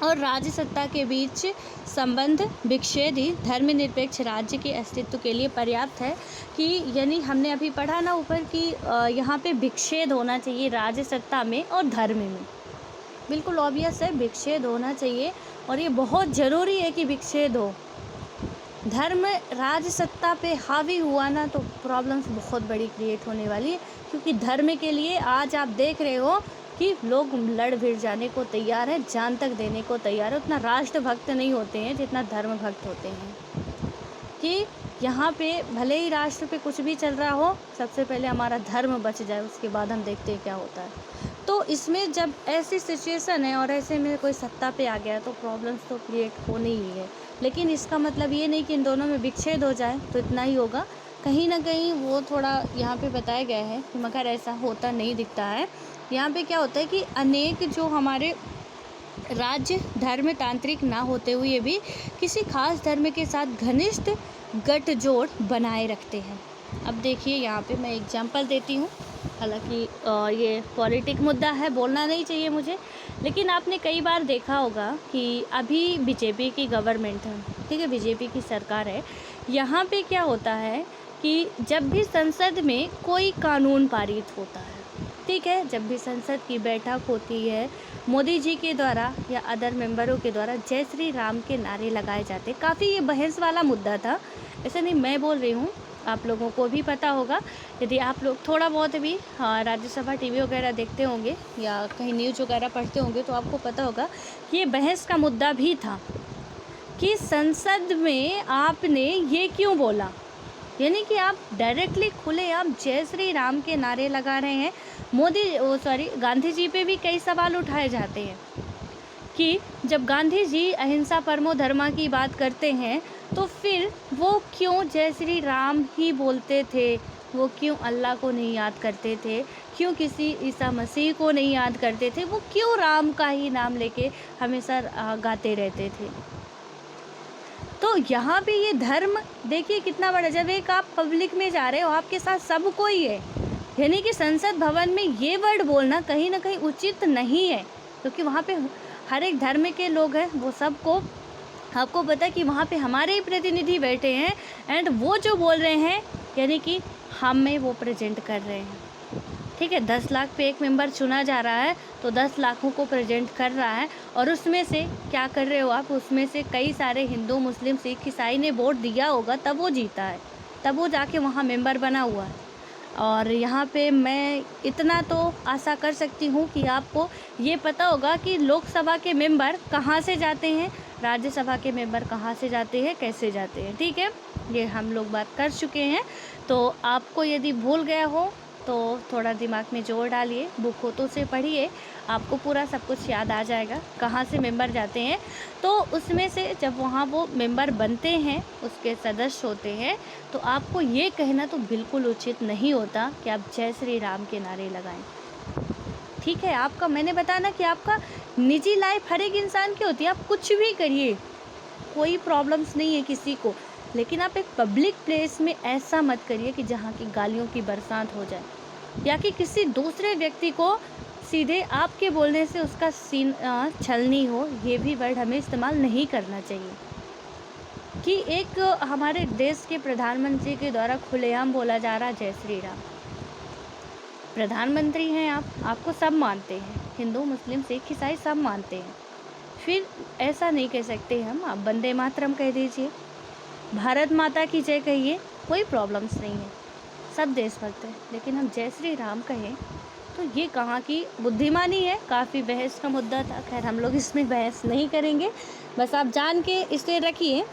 और राज्य सत्ता के बीच संबंध विच्छेद ही धर्मनिरपेक्ष राज्य के अस्तित्व के लिए पर्याप्त है। कि यानी हमने अभी पढ़ा ना ऊपर कि यहाँ पे विच्छेद होना चाहिए राज्य सत्ता में और धर्म में, बिल्कुल ऑब्वियस है, विच्छेद होना चाहिए और ये बहुत ज़रूरी है कि विच्छेद हो। धर्म राज सत्ता पे हावी हुआ ना तो प्रॉब्लम्स बहुत बड़ी क्रिएट होने वाली है, क्योंकि धर्म के लिए आज आप देख रहे हो कि लोग लड़ भिड़ जाने को तैयार है, जान तक देने को तैयार है। उतना राष्ट्रभक्त नहीं होते हैं जितना धर्म भक्त होते हैं। कि यहाँ पे भले ही राष्ट्र पे कुछ भी चल रहा हो, सबसे पहले हमारा धर्म बच जाए, उसके बाद हम देखते हैं क्या होता है। तो इसमें जब ऐसी सिचुएशन है और ऐसे में कोई सत्ता पे आ गया तो प्रॉब्लम्स तो क्रिएट होनी ही है। लेकिन इसका मतलब ये नहीं कि इन दोनों में विच्छेद हो जाए तो इतना ही होगा, कहीं ना कहीं वो थोड़ा यहाँ पे बताया गया है, मगर ऐसा होता नहीं दिखता है। यहाँ पे क्या होता है कि अनेक जो हमारे राज्य धर्मतांत्रिक ना होते हुए भी किसी खास धर्म के साथ घनिष्ठ गठजोड़ बनाए रखते हैं। अब देखिए यहाँ पे मैं एग्जांपल देती हूँ, हालांकि ये पॉलिटिक मुद्दा है, बोलना नहीं चाहिए मुझे, लेकिन आपने कई बार देखा होगा कि अभी बीजेपी की गवर्नमेंट है, ठीक है, बीजेपी की सरकार है। यहाँ पे क्या होता है कि जब भी संसद में कोई कानून पारित होता है, ठीक है, जब भी संसद की बैठक होती है, मोदी जी के द्वारा या अदर मेंबरों के द्वारा जय श्री राम के नारे लगाए जाते। काफ़ी ये बहस वाला मुद्दा था, ऐसा नहीं मैं बोल रही हूँ, आप लोगों को भी पता होगा, यदि आप लोग थोड़ा बहुत भी राज्यसभा टीवी वगैरह देखते होंगे या कहीं न्यूज़ वगैरह पढ़ते होंगे तो आपको पता होगा कि ये बहस का मुद्दा भी था कि संसद में आपने ये क्यों बोला, यानी कि आप डायरेक्टली खुले आप जय श्री राम के नारे लगा रहे हैं। गांधी जी पे भी कई सवाल उठाए जाते हैं कि जब गांधी जी अहिंसा परमो धर्मा की बात करते हैं तो फिर वो क्यों जय श्री राम ही बोलते थे, वो क्यों अल्लाह को नहीं याद करते थे, क्यों किसी ईसा मसीह को नहीं याद करते थे, वो क्यों राम का ही नाम लेके हमेशा गाते रहते थे। तो यहाँ पे ये धर्म देखिए कितना बड़ा, जब एक आप पब्लिक में जा रहे हो, आपके साथ सब कोई है, यानी कि संसद भवन में ये वर्ड बोलना कहीं ना कहीं उचित नहीं है, क्योंकि वहाँ पे हर एक धर्म के लोग हैं, वो सबको आपको पता है कि वहाँ पे हमारे ही प्रतिनिधि बैठे हैं एंड वो जो बोल रहे हैं यानी कि हमें वो प्रेजेंट कर रहे हैं। ठीक है। 10 लाख पे एक मेंबर चुना जा रहा है, तो 10 लाखों को प्रेजेंट कर रहा है। और उसमें से क्या कर रहे हो आप, उसमें से कई सारे हिंदू, मुस्लिम, सिख, ईसाई ने वोट दिया होगा, तब वो जीता है, तब वो जाके वहाँ मेंबर बना हुआ है। और यहाँ पे मैं इतना तो आशा कर सकती हूँ कि आपको ये पता होगा कि लोकसभा के मेंबर कहाँ से जाते हैं, राज्यसभा के मेंबर कहाँ से जाते हैं, कैसे जाते हैं, ठीक है। ये हम लोग बात कर चुके हैं। तो आपको यदि भूल गया हो तो थोड़ा दिमाग में जोर डालिए, बुक हो तो उसे पढ़िए, आपको पूरा सब कुछ याद आ जाएगा कहाँ से मेंबर जाते हैं। तो उसमें से जब वहाँ वो मेंबर बनते हैं, उसके सदस्य होते हैं, तो आपको ये कहना तो बिल्कुल उचित नहीं होता कि आप जय श्री राम के नारे लगाएं, ठीक है। आपका, मैंने बताया ना कि आपका निजी लाइफ हर एक इंसान की होती है, आप कुछ भी करिए, कोई प्रॉब्लम्स नहीं है किसी को, लेकिन आप एक पब्लिक प्लेस में ऐसा मत करिए कि जहाँ की गालियों की बरसात हो जाए, या कि किसी दूसरे व्यक्ति को सीधे आपके बोलने से उसका सीन छलनी हो। ये भी वर्ड हमें इस्तेमाल नहीं करना चाहिए कि एक हमारे देश के प्रधानमंत्री के द्वारा खुलेआम बोला जा रहा जय श्री राम। प्रधानमंत्री हैं आप, आपको सब मानते हैं, हिंदू, मुस्लिम, सिख, ईसाई सब मानते हैं, फिर ऐसा नहीं कह सकते हम। आप वंदे मातरम कह दीजिए, भारत माता की जय कहिए, कोई प्रॉब्लम्स नहीं है, सब देशभक्त हैं। लेकिन हम जय श्री राम कहें तो ये कहाँ की बुद्धिमानी है। काफ़ी बहस का मुद्दा था, खैर हम लोग इसमें बहस नहीं करेंगे, बस आप जान के इसे रखिए।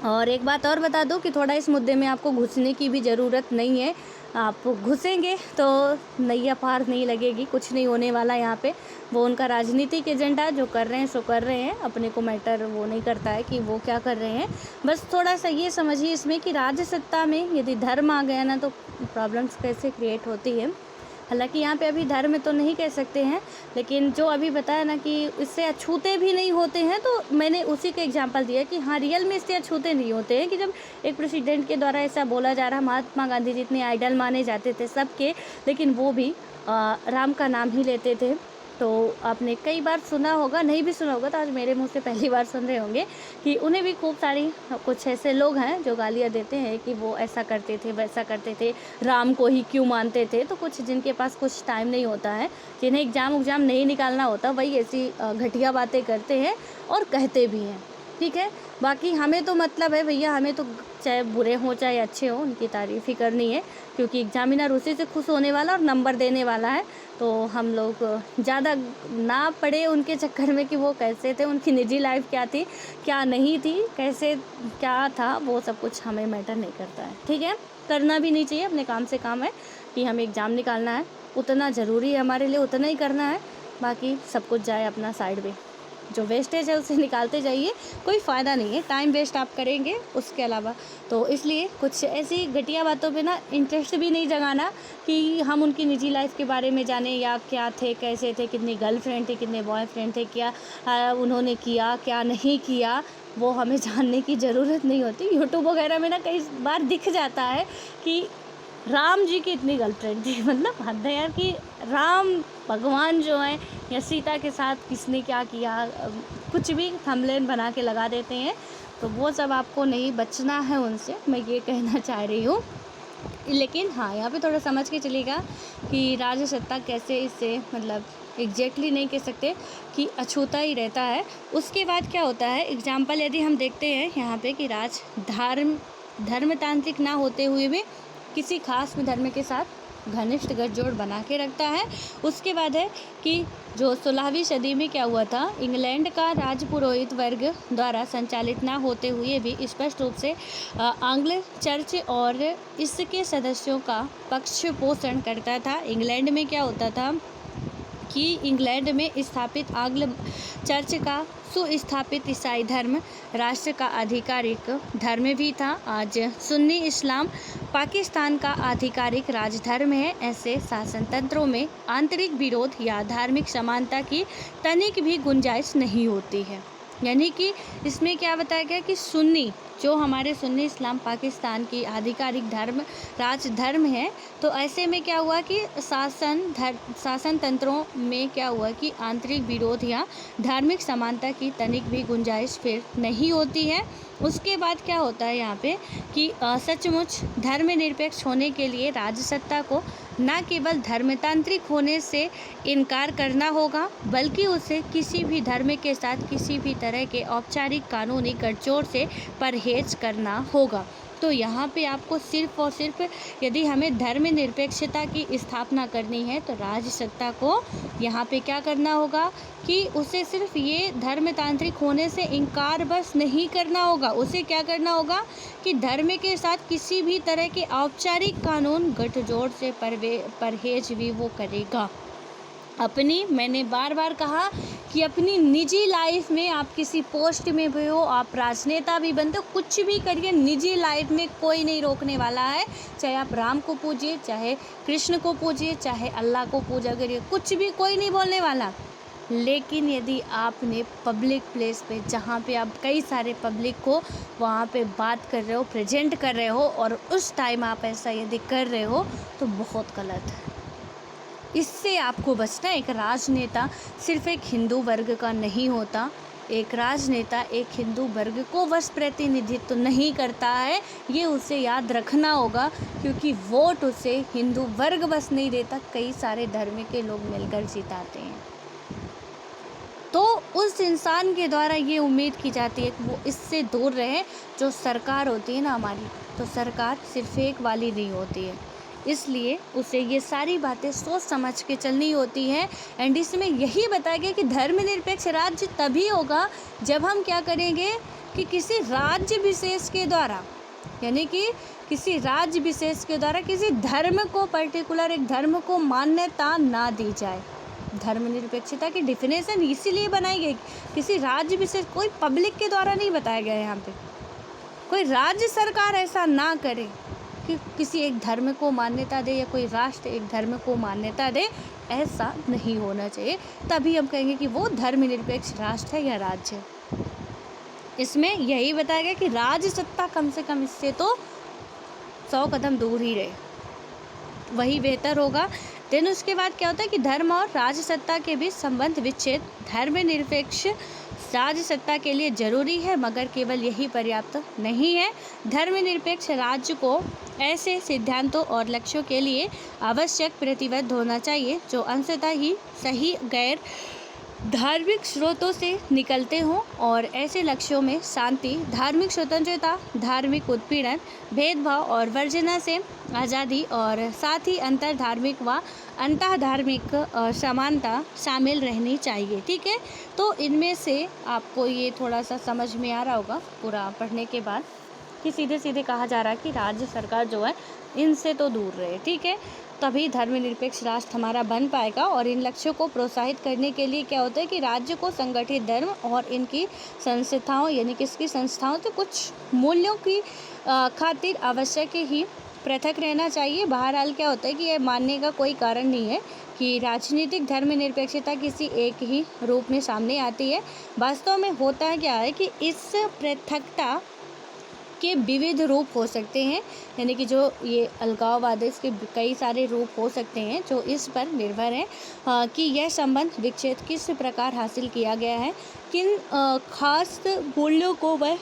और एक बात और बता दूं कि थोड़ा इस मुद्दे में आपको घुसने की भी ज़रूरत नहीं है। आप घुसेंगे तो नैया पार नहीं लगेगी, कुछ नहीं होने वाला यहाँ पे। वो उनका राजनीतिक एजेंडा जो कर रहे हैं सो कर रहे हैं, अपने को मैटर वो नहीं करता है कि वो क्या कर रहे हैं। बस थोड़ा सा ये समझिए इसमें कि राज्य सत्ता में यदि धर्म आ गया ना तो प्रॉब्लम्स कैसे क्रिएट होती है। हालांकि यहाँ पे अभी धर्म तो नहीं कह सकते हैं, लेकिन जो अभी बताया ना कि इससे अछूते भी नहीं होते हैं, तो मैंने उसी का एग्जांपल दिया कि हाँ रियल में इससे अछूते नहीं होते हैं। कि जब एक प्रेसिडेंट के द्वारा ऐसा बोला जा रहा, महात्मा गांधी जितने आइडल माने जाते थे सबके, लेकिन वो भी राम का नाम ही लेते थे। तो आपने कई बार सुना होगा, नहीं भी सुना होगा तो आज मेरे मुंह से पहली बार सुन रहे होंगे कि उन्हें भी खूब सारी कुछ ऐसे लोग हैं जो गालियाँ देते हैं कि वो ऐसा करते थे, वैसा करते थे, राम को ही क्यों मानते थे। तो कुछ जिनके पास कुछ टाइम नहीं होता है, जिन्हें एग्ज़ाम नहीं निकालना होता, वही ऐसी घटिया बातें करते हैं और कहते भी हैं, ठीक है। बाकी हमें तो मतलब है भैया, हमें तो चाहे बुरे हों चाहे अच्छे हों उनकी तारीफ़ ही करनी है, क्योंकि एग्जामिनर उसी से खुश होने वाला और नंबर देने वाला है। तो हम लोग ज़्यादा ना पड़े उनके चक्कर में कि वो कैसे थे, उनकी निजी लाइफ क्या थी, क्या नहीं थी, कैसे क्या था, वो सब कुछ हमें मैटर नहीं करता है, ठीक है। करना भी नहीं चाहिए, अपने काम से काम है कि हमें एग्ज़ाम निकालना है, उतना ज़रूरी है हमारे लिए, उतना ही करना है। बाकी सब कुछ जाए अपना साइड में, जो वेस्टेज है उसे निकालते जाइए, कोई फ़ायदा नहीं है, टाइम वेस्ट आप करेंगे उसके अलावा। तो इसलिए कुछ ऐसी घटिया बातों पे ना इंटरेस्ट भी नहीं जगाना कि हम उनकी निजी लाइफ के बारे में जानें, या क्या थे, कैसे थे, कितनी गर्लफ्रेंड थी, कितने बॉयफ्रेंड थे, क्या उन्होंने किया, क्या नहीं किया, वो हमें जानने की ज़रूरत नहीं होती। यूट्यूब वगैरह में ना कई बार दिख जाता है कि राम जी की इतनी गर्लफ्रेंड थी, मतलब हद है यार कि राम भगवान जो हैं या सीता के साथ किसने क्या किया, कुछ भी थंबनेल बना के लगा देते हैं। तो वो सब आपको नहीं बचना है उनसे, मैं ये कहना चाह रही हूँ। लेकिन हाँ, यहाँ पे थोड़ा समझ के चलिएगा कि राज्य सत्ता कैसे, इससे मतलब एग्जैक्टली नहीं कह सकते कि अछूता ही रहता है। उसके बाद क्या होता है, एग्जाम्पल यदि हम देखते हैं यहाँ पे कि धर्मतांत्रिक ना होते हुए भी किसी खास धर्म के साथ घनिष्ठ गठजोड़ बना के रखता है। उसके बाद है कि जो 16वीं सदी में क्या हुआ था, इंग्लैंड का राजपुरोहित वर्ग द्वारा संचालित ना होते हुए भी स्पष्ट रूप से आंग्ल चर्च और इसके सदस्यों का पक्ष पोषण करता था। इंग्लैंड में क्या होता था कि इंग्लैंड में स्थापित आंग्ल चर्च का सुस्थापित ईसाई धर्म राष्ट्र का आधिकारिक धर्म भी था। आज सुन्नी इस्लाम पाकिस्तान का आधिकारिक राजधर्म है। ऐसे शासन तंत्रों में आंतरिक विरोध या धार्मिक समानता की तनिक भी गुंजाइश नहीं होती है। यानी कि इसमें क्या बताया गया कि सुन्नी, जो हमारे सुन्नी इस्लाम पाकिस्तान की आधिकारिक राजधर्म है, तो ऐसे में क्या हुआ कि शासन तंत्रों में क्या हुआ कि आंतरिक विरोध या धार्मिक समानता की तनिक भी गुंजाइश फिर नहीं होती है। उसके बाद क्या होता है यहाँ पे कि सचमुच धर्मनिरपेक्ष होने के लिए राज्य सत्ता को न केवल धर्मतांत्रिक होने से इनकार करना होगा, बल्कि उसे किसी भी धर्म के साथ किसी भी तरह के औपचारिक कानूनी गठजोड़ से परहेज करना होगा। तो यहाँ पे आपको सिर्फ और सिर्फ यदि हमें धर्मनिरपेक्षता की स्थापना करनी है तो राजसत्ता को यहाँ पे क्या करना होगा कि उसे सिर्फ ये धर्मतांत्रिक होने से इनकार बस नहीं करना होगा, उसे क्या करना होगा कि धर्म के साथ किसी भी तरह के औपचारिक कानून गठजोड़ से परहेज भी वो करेगा। मैंने बार बार कहा कि अपनी निजी लाइफ में आप किसी पोस्ट में भी हो, आप राजनेता भी बनते हो, कुछ भी करिए, निजी लाइफ में कोई नहीं रोकने वाला है। चाहे आप राम को पूजिए, चाहे कृष्ण को पूजिए, चाहे अल्लाह को पूजा करिए, कुछ भी कोई नहीं बोलने वाला। लेकिन यदि आपने पब्लिक प्लेस पे, जहाँ पे आप कई सारे पब्लिक को वहाँ पे बात कर रहे हो, प्रेजेंट कर रहे हो, और उस टाइम आप ऐसा यदि कर रहे हो तो बहुत गलत है। इससे आपको बचना। एक राजनेता सिर्फ एक हिंदू वर्ग का नहीं होता, एक राजनेता एक हिंदू वर्ग को बस प्रतिनिधित्व नहीं करता है, ये उसे याद रखना होगा, क्योंकि वोट उसे हिंदू वर्ग बस नहीं देता, कई सारे धर्म के लोग मिलकर जिताते हैं। तो उस इंसान के द्वारा ये उम्मीद की जाती है कि वो इससे दूर रहे। जो सरकार होती है ना हमारी, तो सरकार सिर्फ एक वाली नहीं होती है, इसलिए उसे ये सारी बातें सोच समझ के चलनी होती है। एंड इसमें यही बताया गया कि धर्मनिरपेक्ष राज्य तभी होगा जब हम क्या करेंगे कि किसी राज्य विशेष के द्वारा, यानी कि किसी राज्य विशेष के द्वारा किसी धर्म को, पर्टिकुलर एक धर्म को मान्यता ना दी जाए। धर्मनिरपेक्षता की डिफिनेशन इसीलिए बनाई गई, किसी राज्य विशेष, कोई पब्लिक के द्वारा नहीं बताया गया है। यहाँ पे कोई राज्य सरकार ऐसा ना करे कि किसी एक धर्म को मान्यता दे, या कोई राष्ट्र एक धर्म को मान्यता दे, ऐसा नहीं होना चाहिए। तभी हम कहेंगे कि वो धर्मनिरपेक्ष राष्ट्र है या राज्य है। इसमें यही बताया गया कि राज्य सत्ता कम से कम इससे तो 100 कदम दूर ही रहे, वही बेहतर होगा। देन उसके बाद क्या होता है कि धर्म और राज्य सत्ता के बीच संबंध विच्छेद धर्मनिरपेक्ष राज्य सत्ता के लिए जरूरी है, मगर केवल यही पर्याप्त नहीं है। धर्मनिरपेक्ष राज्य को ऐसे सिद्धांतों और लक्ष्यों के लिए आवश्यक प्रतिबद्ध होना चाहिए जो अंशतः ही सही गैर धार्मिक स्रोतों से निकलते हों, और ऐसे लक्ष्यों में शांति, धार्मिक स्वतंत्रता, धार्मिक उत्पीड़न, भेदभाव और वर्जना से आज़ादी, और साथ ही अंतर धार्मिक व अंतः धार्मिक समानता शामिल रहनी चाहिए। ठीक है, तो इनमें से आपको ये थोड़ा सा समझ में आ रहा होगा पूरा पढ़ने के बाद कि सीधे सीधे कहा जा रहा है कि राज्य सरकार जो है इनसे तो दूर रहे। ठीक है, तभी धर्मनिरपेक्ष राष्ट्र हमारा बन पाएगा। और इन लक्ष्यों को प्रोत्साहित करने के लिए क्या होता है कि राज्य को संगठित धर्म और इनकी संस्थाओं, यानी कि इसकी संस्थाओं से कुछ मूल्यों की खातिर आवश्यक ही पृथक रहना चाहिए। बहरहाल क्या होता है कि यह मानने का कोई कारण नहीं है कि राजनीतिक धर्मनिरपेक्षता किसी एक ही रूप में सामने आती है। वास्तव में होता क्या है कि इस पृथकता के विविध रूप हो सकते हैं, यानी कि जो ये अलगाववाद है इसके कई सारे रूप हो सकते हैं, जो इस पर निर्भर है कि यह संबंध विच्छेद किस प्रकार हासिल किया गया है, किन खास मूल्यों को वह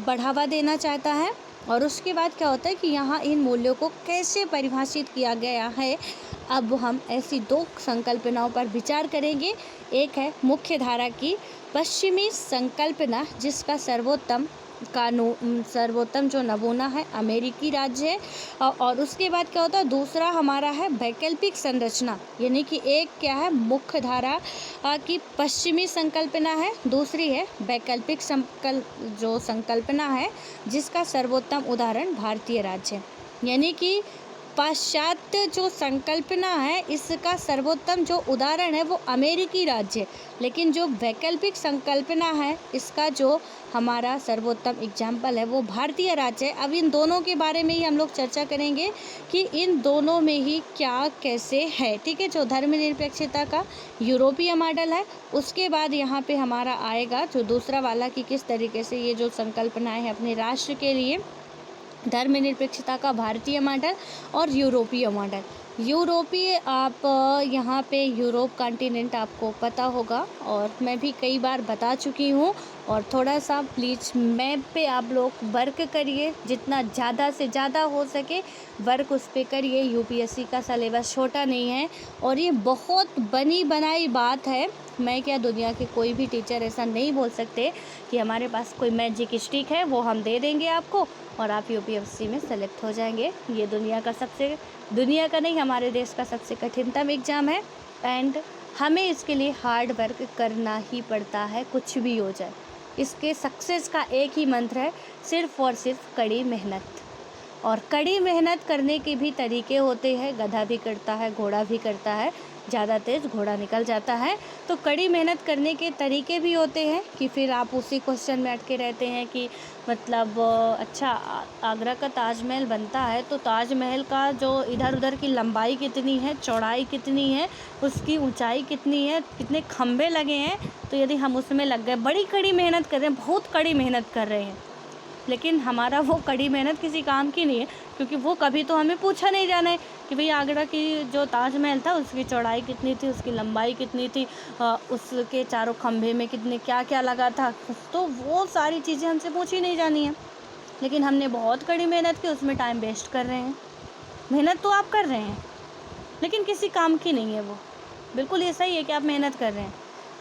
बढ़ावा देना चाहता है, और उसके बाद क्या होता है कि यहाँ इन मूल्यों को कैसे परिभाषित किया गया है। अब हम ऐसी 2 संकल्पनाओं पर विचार करेंगे। एक है मुख्य धारा की पश्चिमी संकल्पना, जिसका सर्वोत्तम जो नमूना है अमेरिकी राज्य है, और उसके बाद क्या होता है दूसरा हमारा है वैकल्पिक संरचना, यानी कि एक क्या है मुख्य धारा की पश्चिमी संकल्पना है, दूसरी है वैकल्पिक जो संकल्पना है जिसका सर्वोत्तम उदाहरण भारतीय राज्य है। यानी कि पाश्चात्य जो संकल्पना है इसका सर्वोत्तम जो उदाहरण है वो अमेरिकी राज्य है, लेकिन जो वैकल्पिक संकल्पना है इसका जो हमारा सर्वोत्तम एग्जाम्पल है वो भारतीय राज्य है। अब इन दोनों के बारे में ही हम लोग चर्चा करेंगे कि इन दोनों में ही क्या कैसे है। ठीक है, जो धर्मनिरपेक्षता का यूरोपीय मॉडल है, उसके बाद यहाँ पे हमारा आएगा जो दूसरा वाला कि किस तरीके से ये जो संकल्पनाएं हैं अपने राष्ट्र के लिए, धर्मनिरपेक्षता का भारतीय मॉडल और यूरोपीय मॉडल। यूरोपीय आप यहाँ पे यूरोप कॉन्टिनेंट आपको पता होगा और मैं भी कई बार बता चुकी हूँ, और थोड़ा सा प्लीज़ मैप पे आप लोग वर्क करिए, जितना ज़्यादा से ज़्यादा हो सके वर्क उस पे करिए। यूपीएससी का सिलेबस छोटा नहीं है और ये बहुत बनी बनाई बात है। मैं क्या, दुनिया के कोई भी टीचर ऐसा नहीं बोल सकते कि हमारे पास कोई मैजिक स्टिक है वो हम दे देंगे आपको और आप यूपीएससी में सेलेक्ट हो जाएंगे। ये दुनिया का नहीं, हमारे देश का सबसे कठिनतम एग्ज़ाम है एंड हमें इसके लिए हार्ड वर्क करना ही पड़ता है, कुछ भी हो जाए। इसके सक्सेस का एक ही मंत्र है, सिर्फ़ और सिर्फ कड़ी मेहनत। और कड़ी मेहनत करने के भी तरीके होते हैं, गधा भी करता है, घोड़ा भी करता है, ज़्यादा तेज़ घोड़ा निकल जाता है। तो कड़ी मेहनत करने के तरीके भी होते हैं कि फिर आप उसी क्वेश्चन में अटके रहते हैं कि मतलब अच्छा आगरा का ताजमहल बनता है तो ताजमहल का जो इधर उधर की लंबाई कितनी है, चौड़ाई कितनी है, उसकी ऊंचाई कितनी है, कितने खंभे लगे हैं। तो यदि हम उसमें लग गए, बड़ी कड़ी मेहनत कर रहे हैं, बहुत कड़ी मेहनत कर रहे हैं, लेकिन हमारा वो कड़ी मेहनत किसी काम की नहीं है, क्योंकि वो कभी तो हमें पूछा नहीं जाना है कि भाई आगरा की जो ताजमहल था उसकी चौड़ाई कितनी थी, उसकी लंबाई कितनी थी, उसके चारों खंभे में कितने क्या क्या लगा था। तो वो सारी चीज़ें हमसे पूछी नहीं जानी है, लेकिन हमने बहुत कड़ी मेहनत की, उसमें टाइम वेस्ट कर रहे हैं। मेहनत तो आप कर रहे हैं लेकिन किसी काम की नहीं है वो। बिल्कुल ये सही है कि आप मेहनत कर रहे हैं।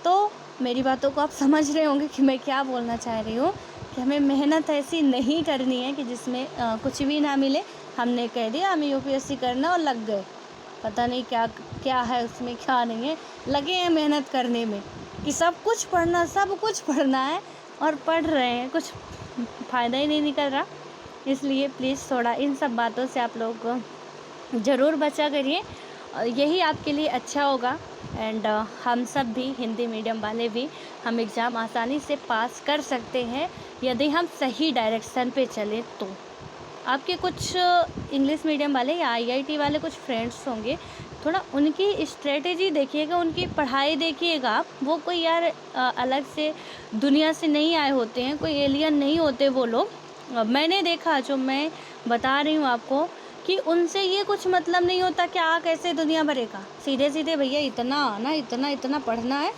तो मेरी बातों को आप समझ रहे होंगे कि मैं क्या बोलना चाह रही हूँ कि हमें मेहनत ऐसी नहीं करनी है कि जिसमें कुछ भी ना मिले। हमने कह दिया हमें यूपीएससी करना और लग गए, पता नहीं क्या क्या है उसमें, क्या नहीं है, लगे हैं मेहनत करने में कि सब कुछ पढ़ना है और पढ़ रहे हैं, कुछ फ़ायदा ही नहीं निकल रहा। इसलिए प्लीज़ थोड़ा इन सब बातों से आप लोग ज़रूर बचा करिए, यही आपके लिए अच्छा होगा। एंड हम सब भी, हिंदी मीडियम वाले भी, हम एग्ज़ाम आसानी से पास कर सकते हैं यदि हम सही डायरेक्शन पे चलें तो। आपके कुछ इंग्लिश मीडियम वाले या आईआईटी वाले कुछ फ्रेंड्स होंगे, थोड़ा उनकी स्ट्रेटेजी देखिएगा, उनकी पढ़ाई देखिएगा। वो कोई यार अलग से दुनिया से नहीं आए होते हैं, कोई एलियन नहीं होते वो लोग। मैंने देखा, जो मैं बता रही हूँ आपको, कि उनसे ये कुछ मतलब नहीं होता कि कैसे दुनिया भरेगा। सीधे सीधे भैया इतना आना, इतना पढ़ना है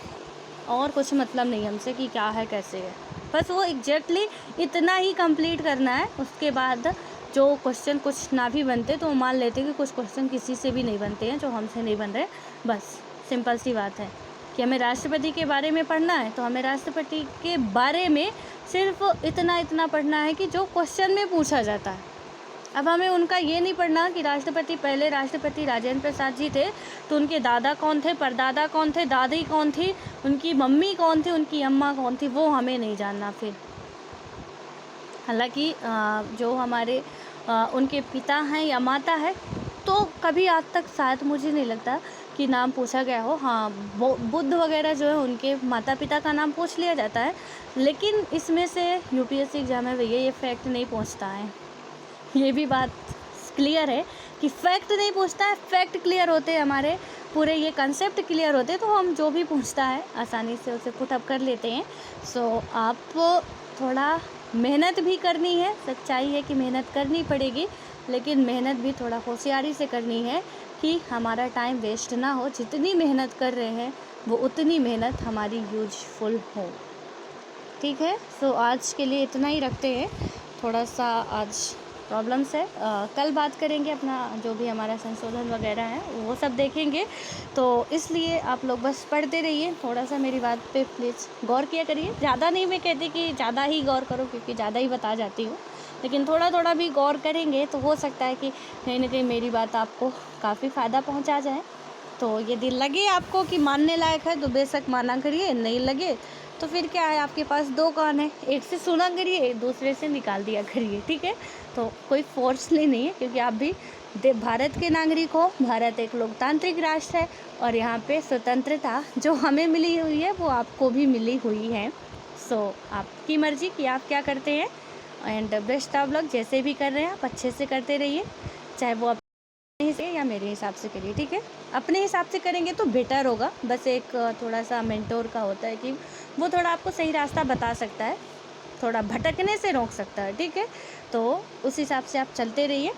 और कुछ मतलब नहीं हमसे कि क्या है कैसे है, बस वो एग्जैक्टली इतना ही कंप्लीट करना है। उसके बाद जो क्वेश्चन कुछ ना भी बनते तो वो मान लेते कि कुछ क्वेश्चन किसी से भी नहीं बनते हैं जो हमसे नहीं बन रहे। बस सिंपल सी बात है कि हमें राष्ट्रपति के बारे में पढ़ना है तो हमें राष्ट्रपति के बारे में सिर्फ इतना पढ़ना है कि जो क्वेश्चन में पूछा जाता है। अब हमें उनका ये नहीं पढ़ना कि पहले राष्ट्रपति राजेंद्र प्रसाद जी थे तो उनके दादा कौन थे, परदादा कौन थे, दादी कौन थी, उनकी मम्मी कौन थी, उनकी अम्मा कौन थी, वो हमें नहीं जानना। फिर हालांकि जो हमारे उनके पिता हैं या माता है तो कभी आज तक शायद मुझे नहीं लगता कि नाम पूछा गया हो। हाँ, बुद्ध वगैरह जो है उनके माता पिता का नाम पूछ लिया जाता है, लेकिन इसमें से यूपीएससी एग्ज़ाम में भैया ये फैक्ट नहीं पूछता है। ये भी बात क्लियर है कि फैक्ट नहीं पूछता है, फैक्ट क्लियर होते हैं हमारे, पूरे ये कंसेप्ट क्लियर होते हैं, तो हम जो भी पूछता है आसानी से उसे पुटअप कर लेते हैं। सो आप थोड़ा मेहनत भी करनी है, सच्चाई है कि मेहनत करनी पड़ेगी, लेकिन मेहनत भी थोड़ा होशियारी से करनी है कि हमारा टाइम वेस्ट ना हो। जितनी मेहनत कर रहे हैं वो उतनी मेहनत हमारी यूजफुल हो। ठीक है, सो आज के लिए इतना ही रखते हैं। थोड़ा सा आज प्रॉब्लम्स है, कल बात करेंगे अपना जो भी हमारा संशोधन वगैरह है वो सब देखेंगे। तो इसलिए आप लोग बस पढ़ते रहिए, थोड़ा सा मेरी बात पे प्लीज़ गौर किया करिए। ज़्यादा नहीं मैं कहती कि ज़्यादा ही गौर करो, क्योंकि ज़्यादा ही बता जाती हूँ, लेकिन थोड़ा भी गौर करेंगे तो हो सकता है कि कहीं ना कहीं मेरी बात आपको काफ़ी फ़ायदा पहुँचा जाए। तो यदि लगे आपको कि मानने लायक है तो बेशक माना करिए, नहीं लगे तो फिर क्या है, आपके पास दो कान है, एक से सुना करिए, दूसरे से निकाल दिया करिए। ठीक है, तो कोई फोर्सली नहीं है, क्योंकि आप भी भारत के नागरिक हो। भारत एक लोकतांत्रिक राष्ट्र है और यहाँ पे स्वतंत्रता जो हमें मिली हुई है वो आपको भी मिली हुई है। सो आपकी मर्ज़ी कि आप क्या करते हैं। एंड बेस्ट ऑफ लक, जैसे भी कर रहे हैं आप अच्छे से करते रहिए, चाहे वो से या मेरे हिसाब से करिए। ठीक है, अपने हिसाब से करेंगे तो बेटर होगा। बस एक थोड़ा सा मेंटोर का होता है कि वो थोड़ा आपको सही रास्ता बता सकता है, थोड़ा भटकने से रोक सकता है। ठीक है, तो उस हिसाब से आप चलते रहिए।